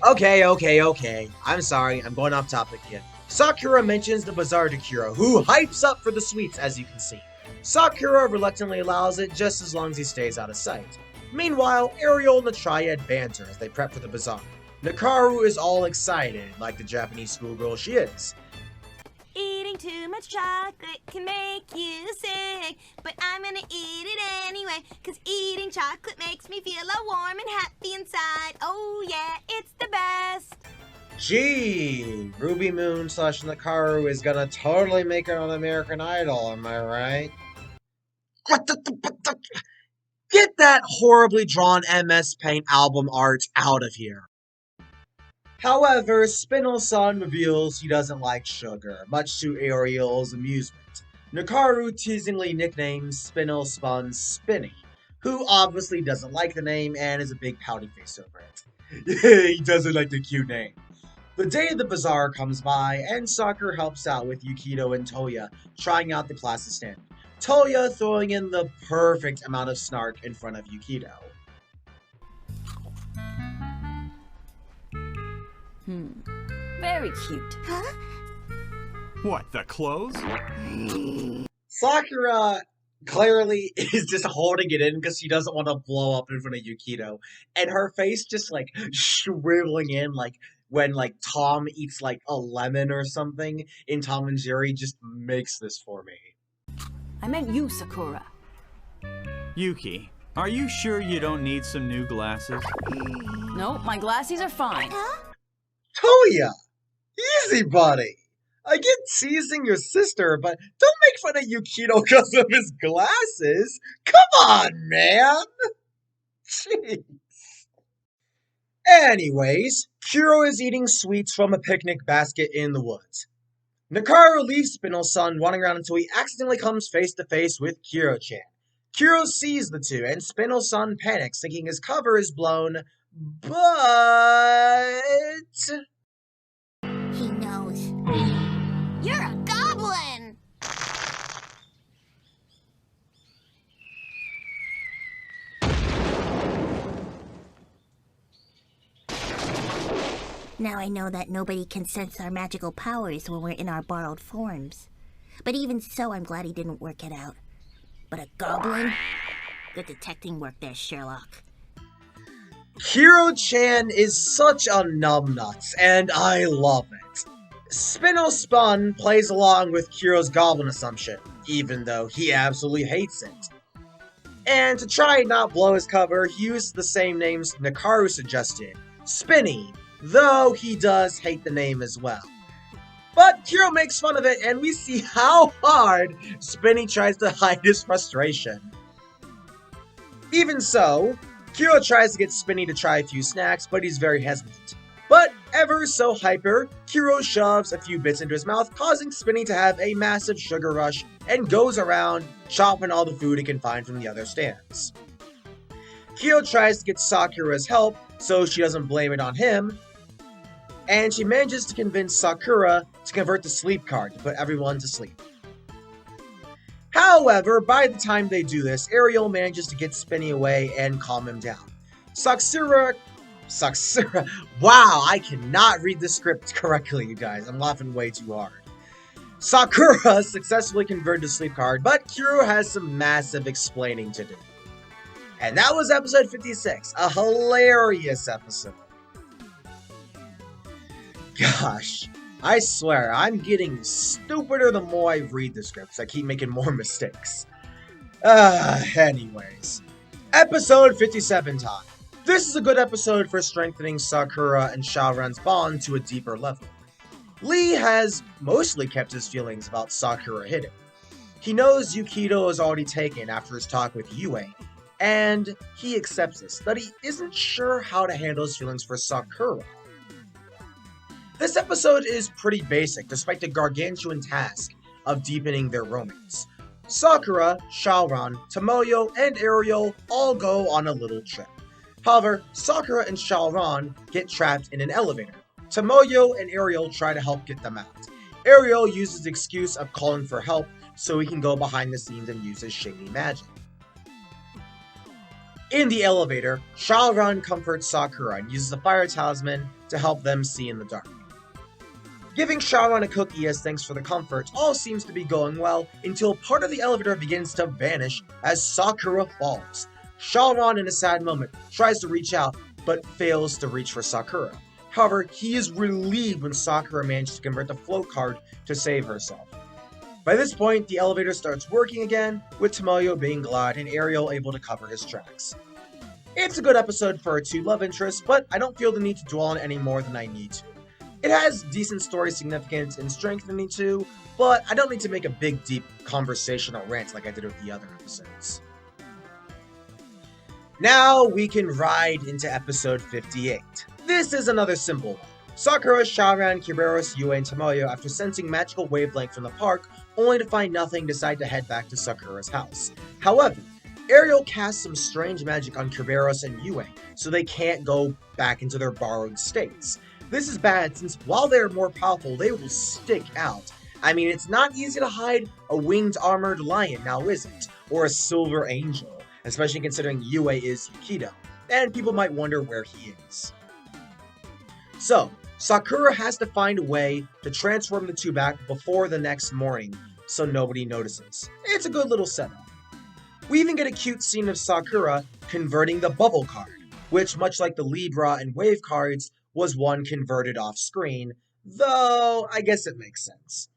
Huh? Okay. I'm sorry, I'm going off topic again. Sakura mentions the bazaar to Kiro, who hypes up for the sweets, as you can see. Sakura reluctantly allows it just as long as he stays out of sight. Meanwhile, Ariel and the Triad banter as they prep for the bazaar. Nakaru is all excited, like the Japanese schoolgirl she is. Eating too much chocolate can make you sick, but I'm gonna eat it anyway, cause eating chocolate makes me feel all warm and happy inside. Oh yeah, it's the best. Gee, Ruby Moon / Nakaru is gonna totally make it on American Idol, am I right? Get that horribly drawn MS Paint album art out of here. However, Spinel-san reveals he doesn't like sugar, much to Ariel's amusement. Nakaru teasingly nicknames Spinel-spun Spinny, who obviously doesn't like the name and is a big pouty face over it. He doesn't like the cute name. The day of the bazaar comes by, and Sakura helps out with Yukito and Toya, trying out the classes standard. Toya throwing in the perfect amount of snark in front of Yukito. Very cute. Huh? What, the clothes? Sakura clearly is just holding it in because she doesn't want to blow up in front of Yukito. And her face just like shriveling in like when like Tom eats like a lemon or something in Tom and Jerry just makes this for me. I meant you, Sakura. Yuki, are you sure you don't need some new glasses? No, my glasses are fine. Toya! Easy, buddy! I get teasing your sister, but don't make fun of Yukito because of his glasses! Come on, man! Jeez. Anyways, Kuro is eating sweets from a picnic basket in the woods. Nakaru leaves Spinel's son running around until he accidentally comes face to face with Kuro-chan. Kuro sees the two, and Spinel's son panics, thinking his cover is blown, but... He knows. You're a goblin! Now I know that nobody can sense our magical powers when we're in our borrowed forms. But even so, I'm glad he didn't work it out. But a goblin? Good detecting work there, Sherlock. Kuro-chan is such a numbnuts, and I love it. Spinel Spun plays along with Kuro's goblin assumption, even though he absolutely hates it. And to try and not blow his cover, he uses the same names Nakaru suggested, Spinny, though he does hate the name as well. But Kuro makes fun of it, and we see how hard Spinny tries to hide his frustration. Even so, Kuro tries to get Spinny to try a few snacks, but he's very hesitant. But ever so hyper, Kuro shoves a few bits into his mouth, causing Spinny to have a massive sugar rush, and goes around chopping all the food he can find from the other stands. Kuro tries to get Sakura's help, so she doesn't blame it on him, and she manages to convince Sakura to convert the sleep card to put everyone to sleep. However, by the time they do this, Ariel manages to get Spinny away and calm him down. Sakura, wow, I cannot read the script correctly, you guys. I'm laughing way too hard. Sakura successfully converted the sleep card, but Kuro has some massive explaining to do. And that was episode 56, a hilarious episode. Gosh, I swear, I'm getting stupider the more I read the scripts. I keep making more mistakes. Anyways. Episode 57 time. This is a good episode for strengthening Sakura and Shaoran's bond to a deeper level. Lee has mostly kept his feelings about Sakura hidden. He knows Yukito is already taken after his talk with Yue, and he accepts this, but he isn't sure how to handle his feelings for Sakura. This episode is pretty basic, despite the gargantuan task of deepening their romance. Sakura, Shaoran, Tomoyo, and Ariel all go on a little trip. However, Sakura and Shaoran get trapped in an elevator. Tomoyo and Ariel try to help get them out. Ariel uses the excuse of calling for help so he can go behind the scenes and use his shady magic. In the elevator, Shaoran comforts Sakura and uses a fire talisman to help them see in the dark. Giving Shaoran a cookie as thanks for the comfort all seems to be going well until part of the elevator begins to vanish as Sakura falls. Shaoran, in a sad moment, tries to reach out, but fails to reach for Sakura. However, he is relieved when Sakura manages to convert the float card to save herself. By this point, the elevator starts working again, with Tomoyo being glad and Ariel able to cover his tracks. It's a good episode for our two love interests, but I don't feel the need to dwell on it any more than I need to. It has decent story significance and strengthening too, but I don't need to make a big, deep conversational rant like I did with the other episodes. Now we can ride into episode 58. This is another simple one. Sakura, Shaoran, Kiberos, Yue, and Tomoyo, after sensing magical wavelength from the park, only to find nothing, decide to head back to Sakura's house. However, Ariel casts some strange magic on Kiberos and Yue, so they can't go back into their borrowed states. This is bad since while they're more powerful, they will stick out. I mean, it's not easy to hide a winged armored lion, now is it? Or a silver angel, especially considering Yue is Yukito, and people might wonder where he is. So, Sakura has to find a way to transform the two back before the next morning so nobody notices. It's a good little setup. We even get a cute scene of Sakura converting the bubble card, which, much like the Libra and Wave cards, was one converted off screen, though I guess it makes sense.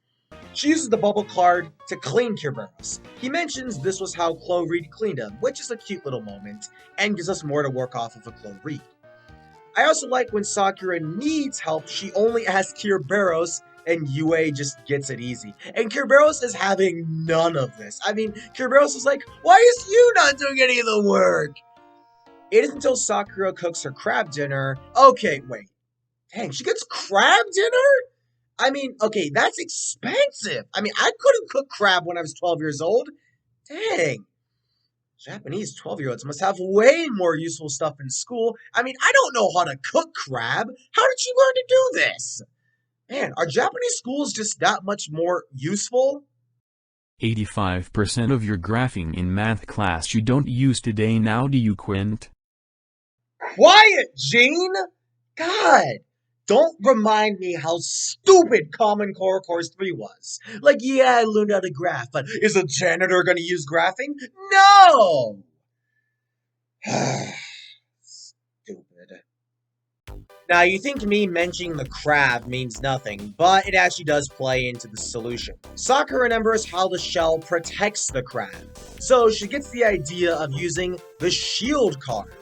She uses the bubble card to clean Kerberos. He mentions this was how Chloe Reed cleaned him, which is a cute little moment, and gives us more to work off of a Chloe Reed. I also like when Sakura needs help, she only asks Kerberos, and Yue just gets it easy. And Kerberos is having none of this. I mean, Kerberos is like, why is you not doing any of the work? It isn't until Sakura cooks her crab dinner. Okay, wait. Dang, she gets crab dinner? I mean, okay, that's expensive. I mean, I couldn't cook crab when I was 12 years old. Dang. Japanese 12-year-olds must have way more useful stuff in school. I mean, I don't know how to cook crab. How did she learn to do this? Man, are Japanese schools just that much more useful? 85% of your graphing in math class you don't use today now, do you, Quint? Quiet, Gene! God! Don't remind me how stupid Common Core Course 3 was. Like, yeah, I learned how to graph, but is a janitor gonna use graphing? No! Stupid. Now, you think me mentioning the crab means nothing, but it actually does play into the solution. Sakura remembers how the shell protects the crab, so she gets the idea of using the shield card.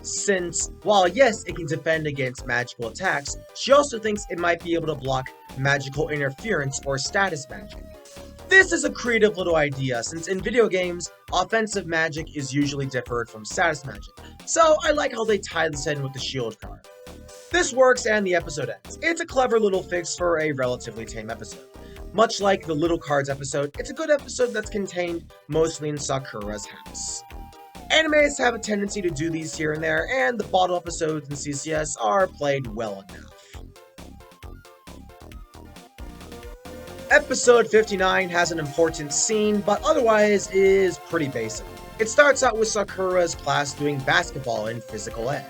Since, while yes, it can defend against magical attacks, she also thinks it might be able to block magical interference or status magic. This is a creative little idea, since in video games, offensive magic is usually different from status magic, so I like how they tie this in with the shield card. This works and the episode ends. It's a clever little fix for a relatively tame episode. Much like the Little Cards episode, it's a good episode that's contained mostly in Sakura's house. Animes have a tendency to do these here and there, and the bottle episodes in CCS are played well enough. Episode 59 has an important scene, but otherwise is pretty basic. It starts out with Sakura's class doing basketball in physical ed.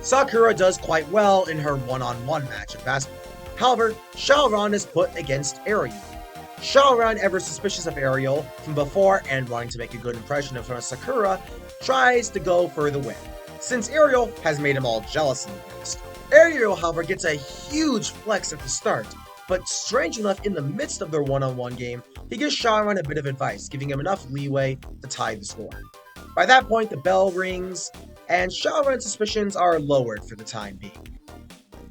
Sakura does quite well in her one-on-one match of basketball. However, Shaoran is put against Ariel. Shaoran, ever suspicious of Ariel from before and wanting to make a good impression of her Sakura, tries to go for the win, since Ariel has made him all jealous in the past. Ariel, however, gets a huge flex at the start, but strange enough, in the midst of their one-on-one game, he gives Shaoran a bit of advice, giving him enough leeway to tie the score. By that point, the bell rings, and Shaoran's suspicions are lowered for the time being.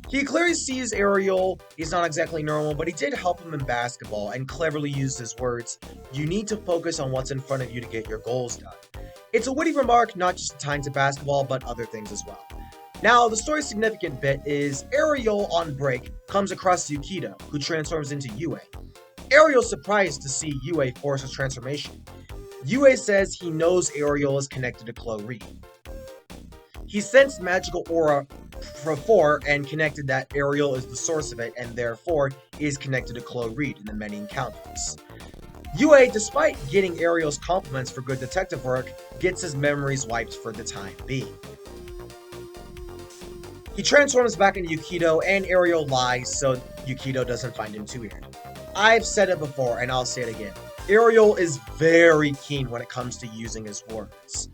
He clearly sees Ariel, he's not exactly normal, but he did help him in basketball and cleverly used his words, "You need to focus on what's in front of you to get your goals done." It's a witty remark, not just tied to basketball, but other things as well. Now, the story's significant bit is Ariel, on break, comes across Yukido, who transforms into Yue. Ariel's surprised to see Yue force his transformation. Yue says he knows Ariel is connected to Chloe Reed. He sensed magical aura before and connected that Ariel is the source of it and therefore is connected to Chloe Reed in the many encounters. Yue, despite getting Ariel's compliments for good detective work, gets his memories wiped for the time being. He transforms back into Yukido and Ariel lies so Yukido doesn't find him too weird. I've said it before and I'll say it again. Ariel is very keen when it comes to using his words.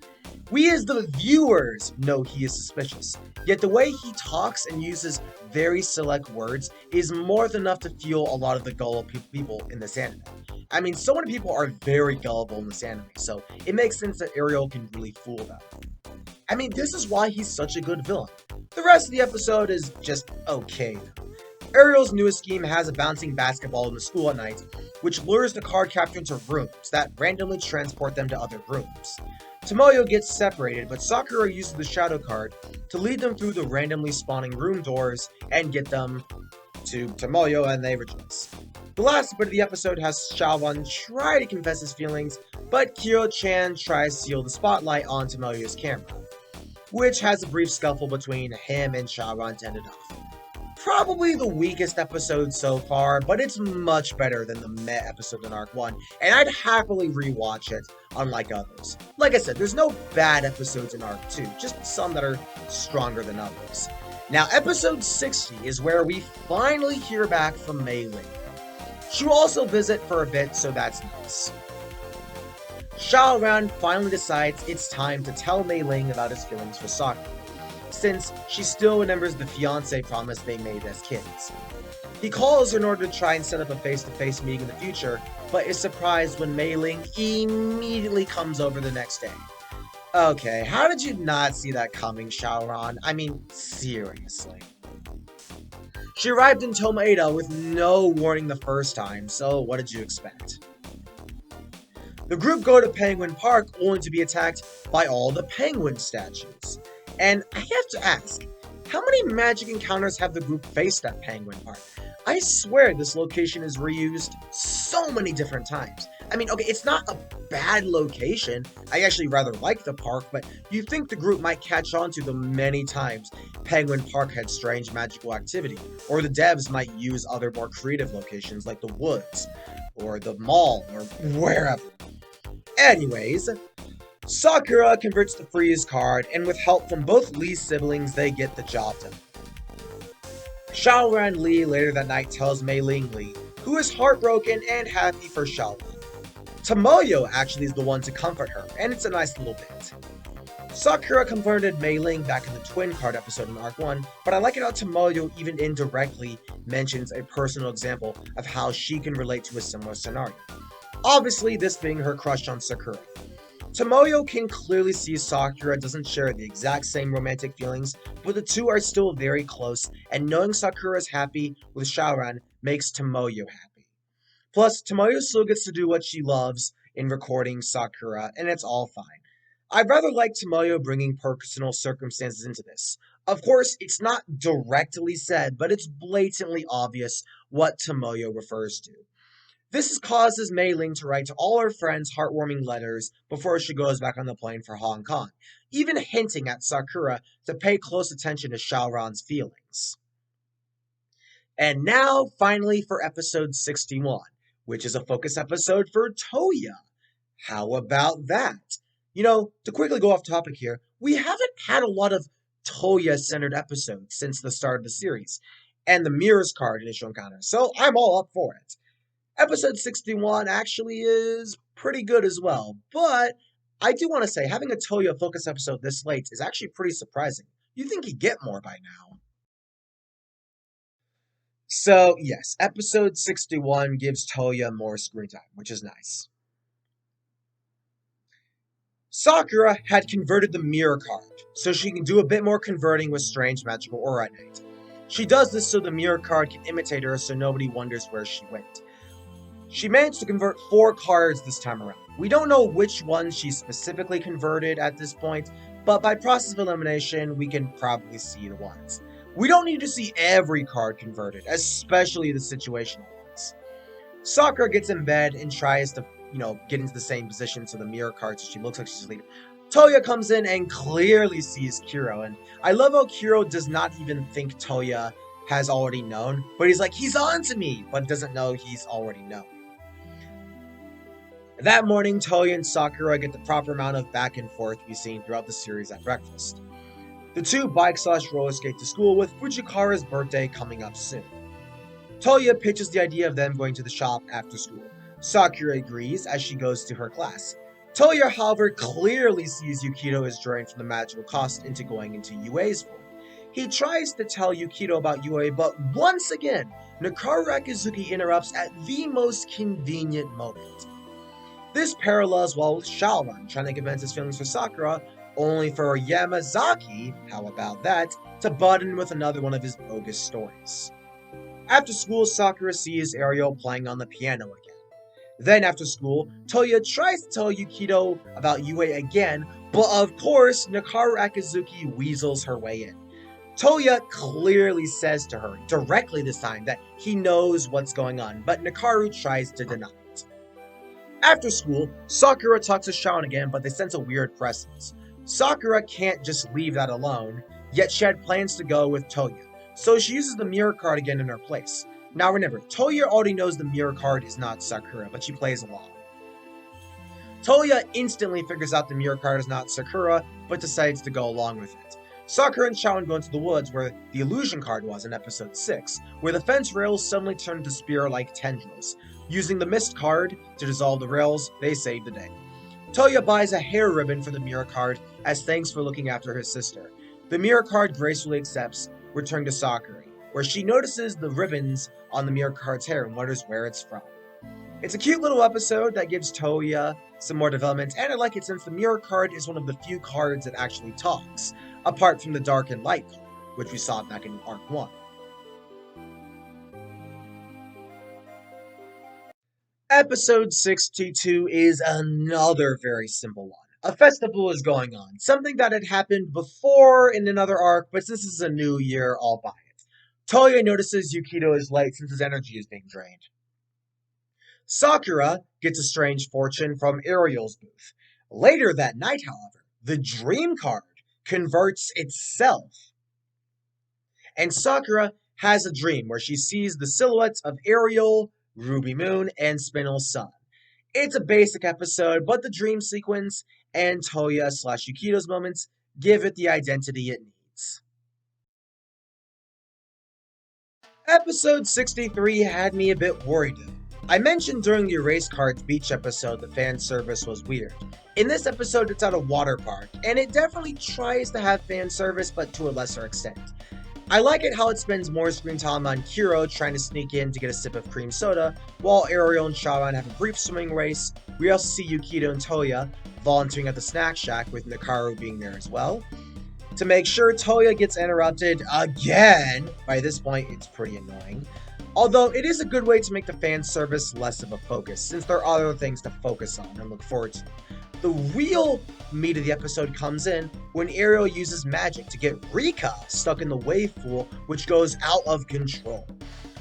We as the viewers know he is suspicious, yet the way he talks and uses very select words is more than enough to fuel a lot of the gullible people in this anime. I mean, so many people are very gullible in this anime, so it makes sense that Ariel can really fool them. I mean, this is why he's such a good villain. The rest of the episode is just okay though. Ariel's newest scheme has a bouncing basketball in the school at night, which lures the card captor into rooms that randomly transport them to other rooms. Tomoyo gets separated, but Sakura uses the shadow card to lead them through the randomly spawning room doors and get them to Tomoyo, and they rejoice. The last bit of the episode has Shaoran try to confess his feelings, but Kyo-chan tries to steal the spotlight on Tomoyo's camera, which has a brief scuffle between him and Shaoran to end it off. Probably the weakest episode so far, but it's much better than the meh episode in Arc 1, and I'd happily rewatch it, unlike others. Like I said, there's no bad episodes in Arc 2, just some that are stronger than others. Now, episode 60 is where we finally hear back from Mei Ling. She will also visit for a bit, so that's nice. Xiaoran finally decides it's time to tell Mei Ling about his feelings for Sakura, since she still remembers the fiancé promise they made as kids. He calls her in order to try and set up a face-to-face meeting in the future, but is surprised when Mei Ling immediately comes over the next day. Okay, how did you not see that coming, Xiaoran? I mean, seriously. She arrived in Tomato with no warning the first time, so what did you expect? The group go to Penguin Park only to be attacked by all the penguin statues. And I have to ask, how many magic encounters have the group faced at Penguin Park? I swear this location is reused so many different times. I mean, okay, it's not a bad location. I actually rather like the park, but you'd think the group might catch on to the many times Penguin Park had strange magical activity, or the devs might use other more creative locations like the woods, or the mall, or wherever. Anyways, Sakura converts the freeze card, and with help from both Lee's siblings, they get the job done. Xiaoran Li later that night tells Mei Ling Li, who is heartbroken and happy for Xiaoran. Tomoyo actually is the one to comfort her, and it's a nice little bit. Sakura confronted Mei Ling back in the Twin Card episode in Arc 1, but I like it how Tomoyo even indirectly mentions a personal example of how she can relate to a similar scenario. Obviously, this being her crush on Sakura. Tomoyo can clearly see Sakura doesn't share the exact same romantic feelings, but the two are still very close, and knowing Sakura is happy with Xiaoran makes Tomoyo happy. Plus, Tomoyo still gets to do what she loves in recording Sakura, and it's all fine. I'd rather like Tomoyo bringing personal circumstances into this. Of course, it's not directly said, but it's blatantly obvious what Tomoyo refers to. This causes Mei Ling to write to all her friends heartwarming letters before she goes back on the plane for Hong Kong, even hinting at Sakura to pay close attention to Xiaoran's feelings. And now, finally, for episode 61, which is a focus episode for Toya. How about that? You know, to quickly go off topic here, we haven't had a lot of Toya-centered episodes since the start of the series, and the Mirrors card initial encounter, so I'm all up for it. Episode 61 actually is pretty good as well, but I do want to say having a Toya focus episode this late is actually pretty surprising. You'd think he'd get more by now. So yes, episode 61 gives Toya more screen time, which is nice. Sakura had converted the mirror card, so she can do a bit more converting with strange magical aura at night. She does this so the mirror card can imitate her so nobody wonders where she went. She managed to convert 4 cards this time around. We don't know which ones she specifically converted at this point, but by process of elimination, we can probably see the ones. We don't need to see every card converted, especially the situational ones. Sakura gets in bed and tries to, get into the same position so the mirror card so she looks like she's asleep. Toya comes in and clearly sees Kiro, and I love how Kiro does not even think Toya has already known, but he's like, he's on to me, but doesn't know he's already known. That morning, Toya and Sakura get the proper amount of back and forth we've seen throughout the series at breakfast. The two bike/roller skate to school with Fujikawa's birthday coming up soon. Toya pitches the idea of them going to the shop after school. Sakura agrees as she goes to her class. Toya, however, clearly sees Yukito is drained from the magical cost into going into Yue's form. He tries to tell Yukito about Yue, but once again, Nakaru Akizuki interrupts at the most convenient moment. This parallels well with Xiaoran trying to convince his feelings for Sakura, only for Yamazaki, how about that, to butt in with another one of his bogus stories. After school, Sakura sees Ariel playing on the piano again. Then after school, Toya tries to tell Yukito about Yue again, but of course, Nakaru Akizuki weasels her way in. Toya clearly says to her, directly this time, that he knows what's going on, but Nakaru tries to deny it. After school, Sakura talks to Xiaoran again, but they sense a weird presence. Sakura can't just leave that alone, yet she had plans to go with Toya, so she uses the mirror card again in her place. Now remember, Toya already knows the mirror card is not Sakura, but she plays along. Toya instantly figures out the mirror card is not Sakura, but decides to go along with it. Sakura and Sharon go into the woods where the illusion card was in episode 6, where the fence rails suddenly turn into spear-like tendrils. Using the mist card to dissolve the rails, they save the day. Toya buys a hair ribbon for the mirror card as thanks for looking after his sister. The mirror card gracefully accepts, returning to Sakura, where she notices the ribbons on the mirror card's hair and wonders where it's from. It's a cute little episode that gives Toya some more development, and I like it since the mirror card is one of the few cards that actually talks, apart from the dark and light card, which we saw back in Arc 1. Episode 62 is another very simple one. A festival is going on, something that had happened before in another arc, but since this is a new year, I'll buy it. Toya notices Yukito is late since his energy is being drained. Sakura gets a strange fortune from Ariel's booth. Later that night, however, the dream card converts itself. And Sakura has a dream where she sees the silhouettes of Ariel, Ruby Moon, and Spinel Sun. It's a basic episode, but the dream sequence and Toya/Yukito's moments give it the identity it needs. Episode 63 had me a bit worried though. I mentioned during the Erase Cards Beach episode the fan service was weird. In this episode, it's at a water park, and it definitely tries to have fan service, but to a lesser extent. I like it how it spends more screen time on Kiro trying to sneak in to get a sip of cream soda, while Ariel and Sharon have a brief swimming race. We also see Yukito and Toya volunteering at the snack shack, with Nakaru being there as well. To make sure, Toya gets interrupted again. By this point, it's pretty annoying. Although it is a good way to make the fan service less of a focus, since there are other things to focus on and look forward to. The real meat of the episode comes in when Ariel uses magic to get Rika stuck in the wave pool, which goes out of control.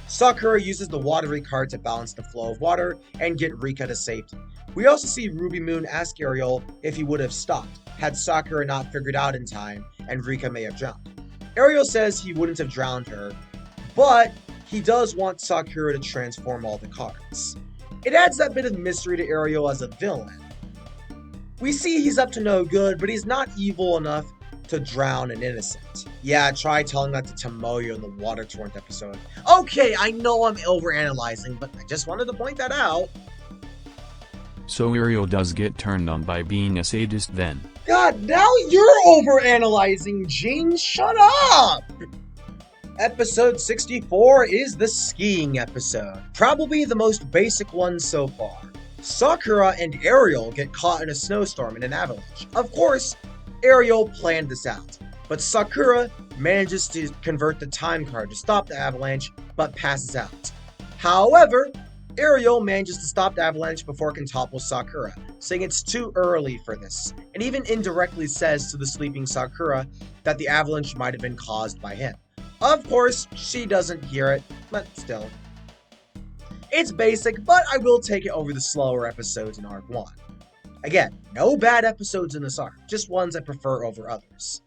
Sakura uses the watery card to balance the flow of water and get Rika to safety. We also see Ruby Moon ask Ariel if he would have stopped had Sakura not figured out in time and Rika may have drowned. Ariel says he wouldn't have drowned her, but he does want Sakura to transform all the cards. It adds that bit of mystery to Ariel as a villain. We see he's up to no good, but he's not evil enough to drown an innocent. Yeah, try telling that to Tomoyo in the Water Torrent episode. Okay, I know I'm overanalyzing, but I just wanted to point that out. So Ariel does get turned on by being a sadist then. God, now you're overanalyzing, Gene. Shut up! Episode 64 is the skiing episode. Probably the most basic one so far. Sakura and Ariel get caught in a snowstorm and an avalanche. Of course, Ariel planned this out, but Sakura manages to convert the time card to stop the avalanche, but passes out. However, Ariel manages to stop the avalanche before it can topple Sakura, saying it's too early for this, and even indirectly says to the sleeping Sakura that the avalanche might have been caused by him. Of course, she doesn't hear it, but still. It's basic, but I will take it over the slower episodes in Arc 1. Again, no bad episodes in this arc, just ones I prefer over others.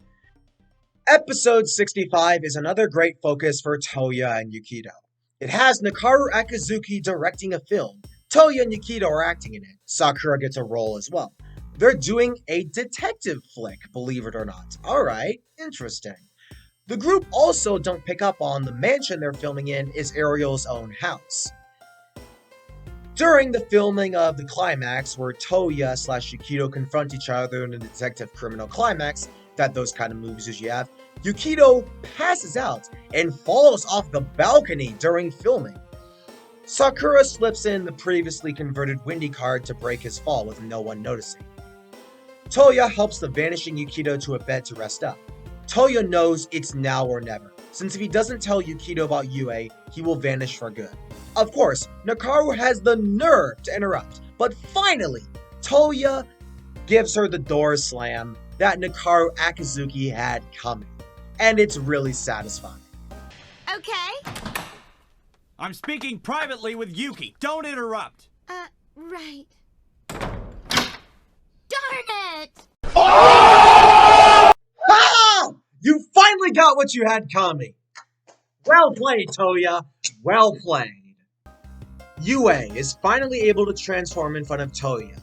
Episode 65 is another great focus for Toya and Yukito. It has Nakaru Akizuki directing a film. Toya and Yukito are acting in it. Sakura gets a role as well. They're doing a detective flick, believe it or not. Alright, interesting. The group also don't pick up on the mansion they're filming in is Ariel's own house. During the filming of the climax, where Toya/Yukito confront each other in a detective criminal climax, that those kind of movies usually have, Yukito passes out and falls off the balcony during filming. Sakura slips in the previously converted Windy card to break his fall with no one noticing. Toya helps the vanishing Yukito to a bed to rest up. Toya knows it's now or never, since if he doesn't tell Yukito about Yue, he will vanish for good. Of course, Nakaru has the nerve to interrupt, but finally, Toya gives her the door slam that Nakaru Akizuki had coming, and it's really satisfying. Okay. I'm speaking privately with Yuki. Don't interrupt. Right. Darn it! Ah! You finally got what you had coming. Well played, Toya. Well played. Yue is finally able to transform in front of Toya.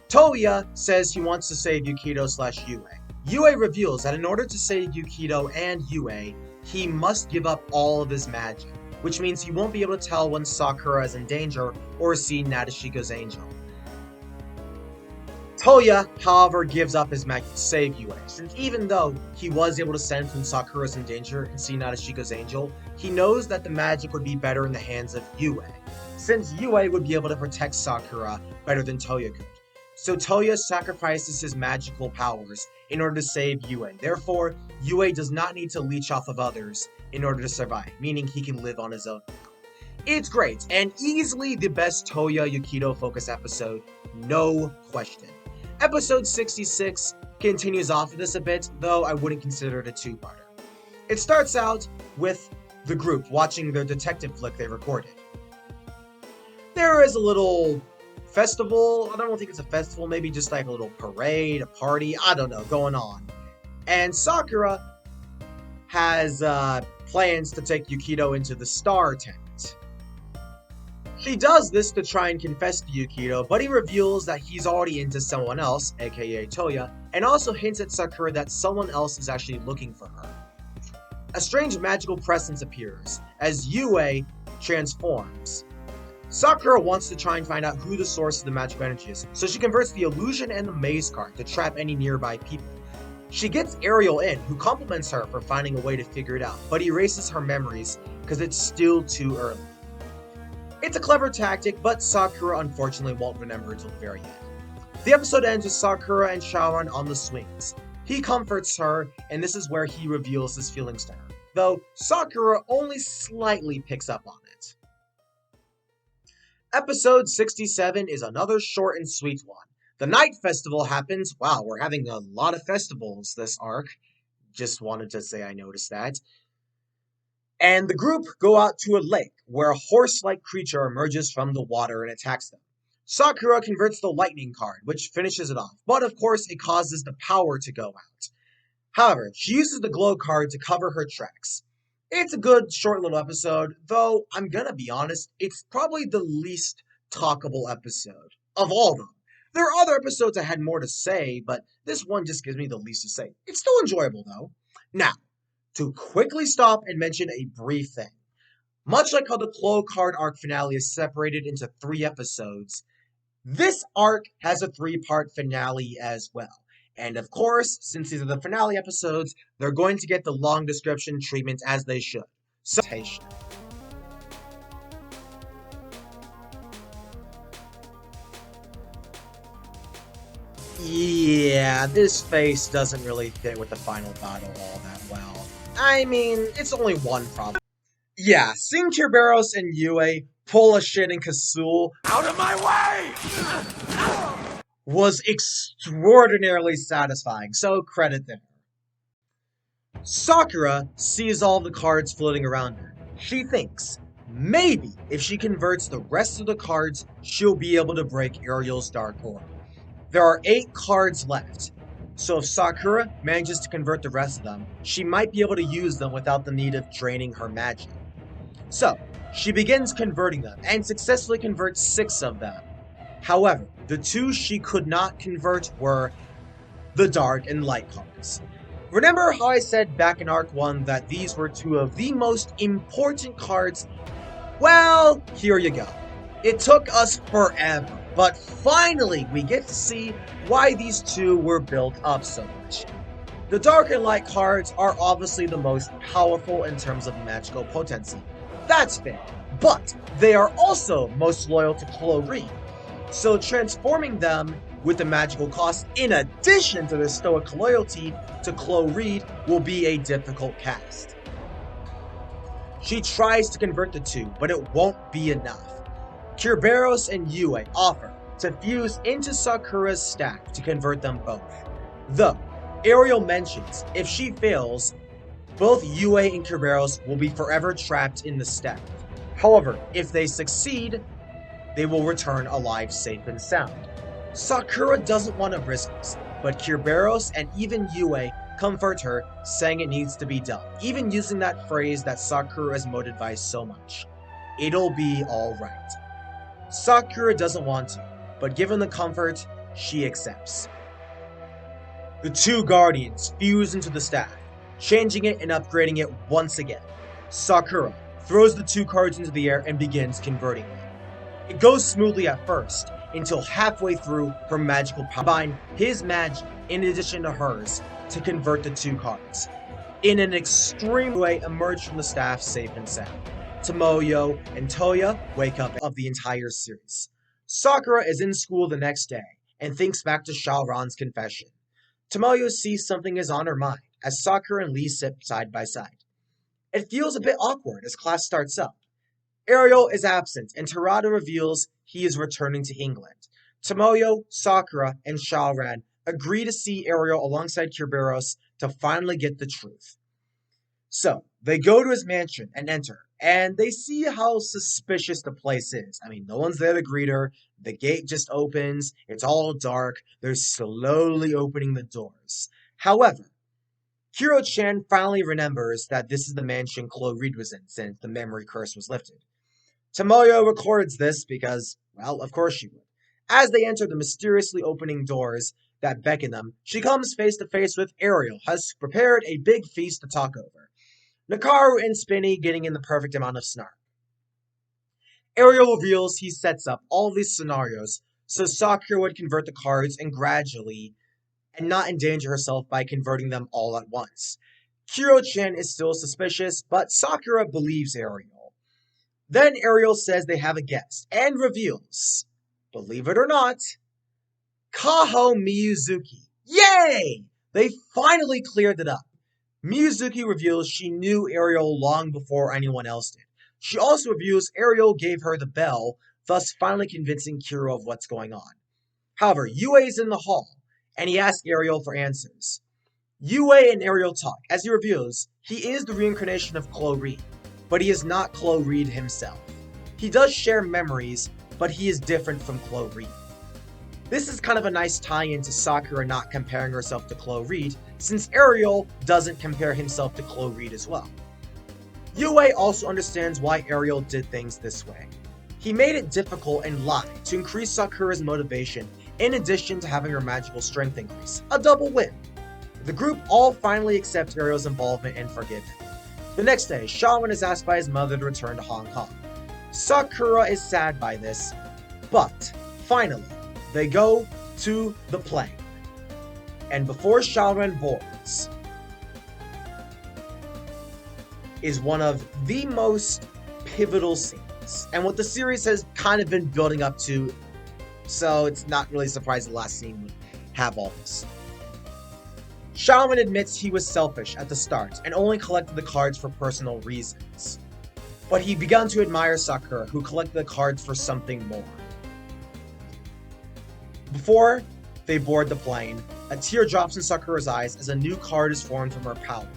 Toya says he wants to save Yukito/Yue. Yue reveals that in order to save Yukito and Yue, he must give up all of his magic, which means he won't be able to tell when Sakura is in danger or see Nadeshiko's angel. Toya, however, gives up his magic to save Yue, since even though he was able to sense when Sakura is in danger and see Nadeshiko's angel, he knows that the magic would be better in the hands of Yue, since Yue would be able to protect Sakura better than Toya could. So Toya sacrifices his magical powers in order to save Yue. Therefore, Yue does not need to leech off of others in order to survive, meaning he can live on his own. It's great, and easily the best Toya Yukito focus episode, no question. Episode 66 continues off of this a bit, though I wouldn't consider it a two-parter. It starts out with the group watching their detective flick they recorded. There is a little festival, I don't think it's a festival, maybe just like a little parade, a party, I don't know, going on. And Sakura has plans to take Yukito into the Star Tent. She does this to try and confess to Yukito, but he reveals that he's already into someone else, aka Toya, and also hints at Sakura that someone else is actually looking for her. A strange magical presence appears as Yue transforms. Sakura wants to try and find out who the source of the magical energy is, so she converts the illusion and the maze card to trap any nearby people. She gets Ariel in, who compliments her for finding a way to figure it out, but erases her memories because it's still too early. It's a clever tactic, but Sakura unfortunately won't remember until the very end. The episode ends with Sakura and Shaoran on the swings. He comforts her, and this is where he reveals his feelings to her, though Sakura only slightly picks up on it. Episode 67 is another short and sweet one. The night festival happens. Wow, we're having a lot of festivals this arc. Just wanted to say I noticed that. And the group go out to a lake where a horse-like creature emerges from the water and attacks them. Sakura converts the lightning card, which finishes it off, but of course it causes the power to go out. However, she uses the glow card to cover her tracks. It's a good short little episode, though I'm gonna be honest, it's probably the least talkable episode of all of them. There are other episodes I had more to say, but this one just gives me the least to say. It's still enjoyable though. Now, to quickly stop and mention a brief thing. Much like how the Glow Card arc finale is separated into 3 episodes, this arc has a 3-part finale as well. And of course, since these are the finale episodes, they're going to get the long description treatment as they should. So, yeah, this face doesn't really fit with the final battle all that well. I mean, it's only one problem. Yeah, seeing Kerberos and Yue pull a shit in Kasul Out of my way! was extraordinarily satisfying, so credit there. Sakura sees all the cards floating around her. She thinks, maybe if she converts the rest of the cards, she'll be able to break Ariel's Dark Orb. There are 8 cards left, so if Sakura manages to convert the rest of them, she might be able to use them without the need of draining her magic. So, she begins converting them, and successfully converts 6 of them. However, the 2 she could not convert were the Dark and Light cards. Remember how I said back in Arc 1 that these were 2 of the most important cards? Well, here you go. It took us forever, but finally we get to see why these 2 were built up so much. The Dark and Light cards are obviously the most powerful in terms of magical potency. That's fair, but they are also most loyal to Chlorine, so transforming them with the magical cost in addition to the stoic loyalty to Chlorine will be a difficult cast. She tries to convert the 2, but it won't be enough. Kerberos and Yue offer to fuse into Sakura's staff to convert them both. Though, Ariel mentions if she fails, both Yue and Kerberos will be forever trapped in the staff. However, if they succeed, they will return alive safe and sound. Sakura doesn't want to risk this, but Kerberos and even Yue comfort her, saying it needs to be done, even using that phrase that Sakura has motivated so much. It'll be alright. Sakura doesn't want to, but given the comfort, she accepts. The two guardians fuse into the staff, changing it and upgrading it once again. Sakura throws the two cards into the air and begins converting them. It goes smoothly at first, until halfway through her magical power combine his magic in addition to hers to convert the two cards. In an extreme way, emerge from the staff safe and sound. Tomoyo and Toya wake up of the entire series. Sakura is in school the next day and thinks back to Shaoran's confession. Tomoyo sees something is on her mind as Sakura and Lee sit side by side. It feels a bit awkward as class starts up. Ariel is absent and Terada reveals he is returning to England. Tomoyo, Sakura, and Shaoran agree to see Ariel alongside Kerberos to finally get the truth. So, they go to his mansion and enter, and they see how suspicious the place is. I mean, no one's there to greet her, the gate just opens, it's all dark, they're slowly opening the doors. However, Kiro-chan finally remembers that this is the mansion Chloe Reed was in since the memory curse was lifted. Tomoyo records this because, well, of course she would. As they enter the mysteriously opening doors that beckon them, she comes face to face with Ariel, has prepared a big feast to talk over. Nakaru and Spinny getting in the perfect amount of snark. Ariel reveals he sets up all these scenarios so Sakura would convert the cards and gradually and not endanger herself by converting them all at once. Kiro-chan is still suspicious, but Sakura believes Ariel. Then Ariel says they have a guest and reveals, believe it or not, Kaho Miyazuki. Yay! They finally cleared it up. Miyazuki reveals she knew Ariel long before anyone else did. She also reveals Ariel gave her the bell, thus finally convincing Kiro of what's going on. However, Yue is in the hall, and he asks Ariel for answers. Yue and Ariel talk. As he reveals, he is the reincarnation of Chloe Reed, but he is not Chloe Reed himself. He does share memories, but he is different from Chloe Reed. This is kind of a nice tie-in to Sakura not comparing herself to Chloe Reed, since Ariel doesn't compare himself to Chloe Reed as well. Yue also understands why Ariel did things this way. He made it difficult and lied to increase Sakura's motivation, in addition to having her magical strength increase. A double win. The group all finally accept Ariel's involvement and forgive him. The next day, Shaoran is asked by his mother to return to Hong Kong. Sakura is sad by this, but finally, they go to the plane. And before Shaoran boards, is one of the most pivotal scenes, and what the series has kind of been building up to, so it's not really surprising the last scene would have all this. Shaoran admits he was selfish at the start and only collected the cards for personal reasons. But he began to admire Sakura, who collected the cards for something more. Before they board the plane, a tear drops in Sakura's eyes as a new card is formed from her power.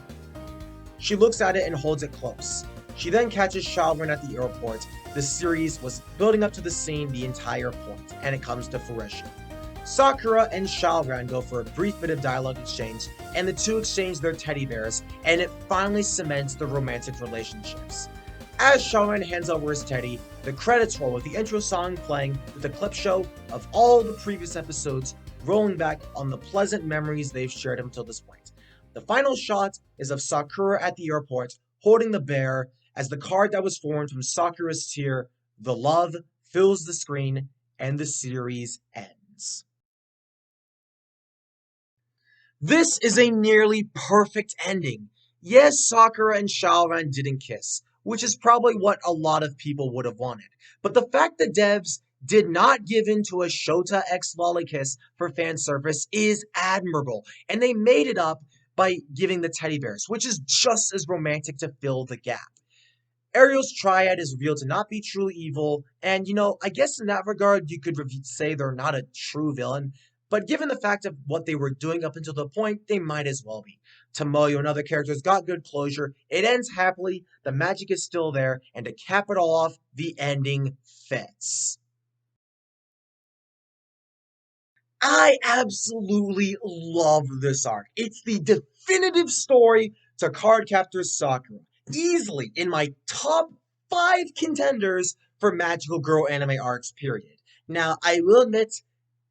She looks at it and holds it close. She then catches Shaoran at the airport. The series was building up to the scene the entire point, and it comes to fruition. Sakura and Shaoran go for a brief bit of dialogue exchange, and the two exchange their teddy bears, and it finally cements their romantic relationships. As Shaoran hands over his teddy, the credits roll with the intro song playing with a clip show of all the previous episodes rolling back on the pleasant memories they've shared until this point. The final shot is of Sakura at the airport holding the bear as the card that was formed from Sakura's tear, the love, fills the screen and the series ends. This is a nearly perfect ending. Yes, Sakura and Shaoran didn't kiss, which is probably what a lot of people would have wanted. But the fact that devs did not give in to a Shota X lolly kiss for fan service is admirable, and they made it up by giving the teddy bears, which is just as romantic to fill the gap. Ariel's triad is revealed to not be truly evil, and I guess in that regard you could say they're not a true villain, but given the fact of what they were doing up until the point, they might as well be. Tomoyo and other characters got good closure, it ends happily, the magic is still there, and to cap it all off, the ending fits. I absolutely love this arc. It's the definitive story to Cardcaptor's Sakura. Easily in my top 5 contenders for magical girl anime arcs, period. Now, I will admit,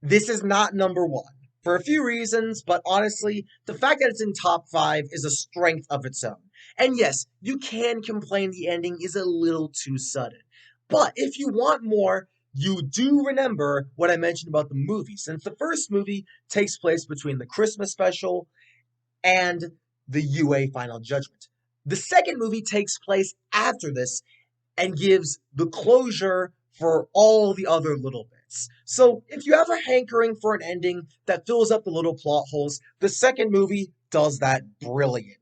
this is not number 1. for a few reasons, but honestly, the fact that it's in top 5 is a strength of its own. And yes, you can complain the ending is a little too sudden. But if you want more, you do remember what I mentioned about the movie, since the first movie takes place between the Christmas special and the UA Final Judgment. The second movie takes place after this and gives the closure for all the other little bits. So if you have a hankering for an ending that fills up the little plot holes, the second movie does that brilliantly.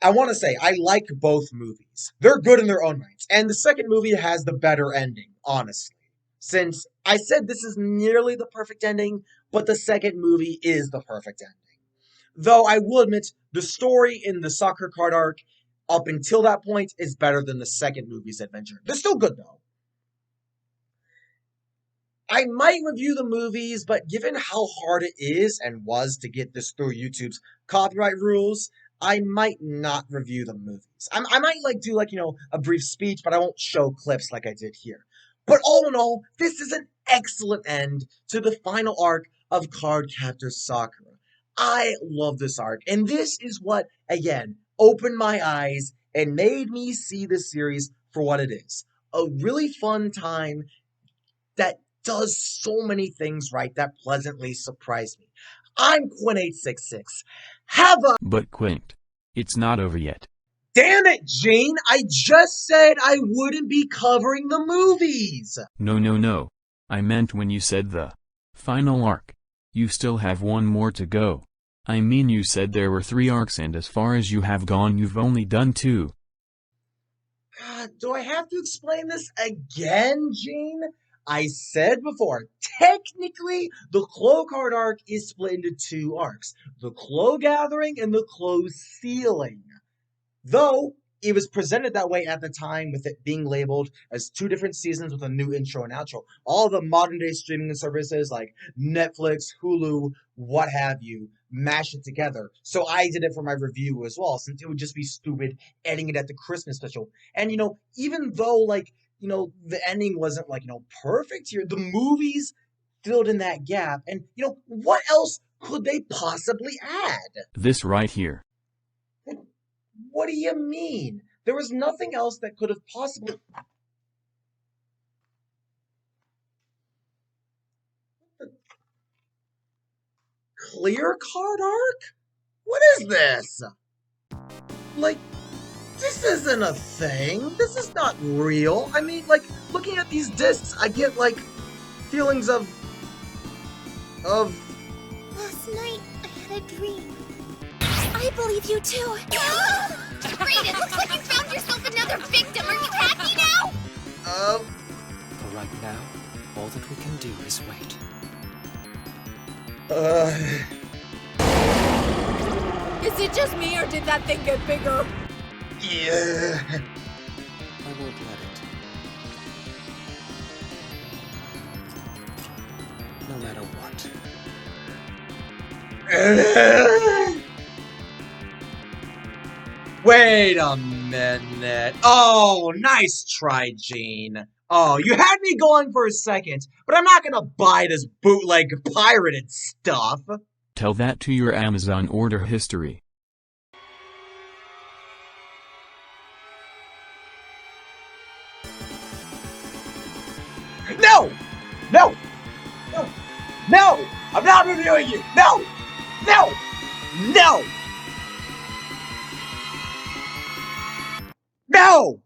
I want to say, I like both movies. They're good in their own rights, and the second movie has the better ending, honestly. Since I said this is nearly the perfect ending, but the second movie is the perfect ending. Though I will admit, the story in the soccer card arc up until that point is better than the second movie's adventure. They're still good, though. I might review the movies, but given how hard it is and was to get this through YouTube's copyright rules, I might not review the movies. I might do a brief speech, but I won't show clips like I did here. But all in all, this is an excellent end to the final arc of Card Captor Sakura. I love this arc, and this is what, again, opened my eyes and made me see this series for what it is. A really fun time that does so many things right that pleasantly surprised me. I'm Quinn866. Have a— But Quint, it's not over yet. Damn it, Gene! I just said I wouldn't be covering the movies! No. I meant when you said the final arc. You still have one more to go. I mean, you said there were 3 arcs, and as far as you have gone, you've only done 2. Do I have to explain this again, Gene? I said before, technically, the Clo Card arc is split into 2 arcs. The Clo Gathering and the Clo Sealing. Though, it was presented that way at the time, with it being labeled as 2 different seasons with a new intro and outro. All the modern-day streaming services like Netflix, Hulu, what have you, mash it together. So I did it for my review as well, since it would just be stupid ending it at the Christmas special. And, even though, the ending wasn't, perfect here, the movies filled in that gap. And, what else could they possibly add? This right here. What do you mean? There was nothing else that could have possibly— Clear card arc? What is this? This isn't a thing. This is not real. I mean, looking at these discs, I get, feelings of... Last night, I had a dream. I believe you too. Great, it looks like you found yourself another victim. Are you happy now? For right now, all that we can do is wait. Is it just me, or did that thing get bigger? Yeah. I won't let it. No matter what. Wait a minute. Oh, nice try, Gene. Oh, you had me going for a second, but I'm not gonna buy this bootleg pirated stuff. Tell that to your Amazon order history. No! No! No! No! I'm not reviewing you! No! No! No! No!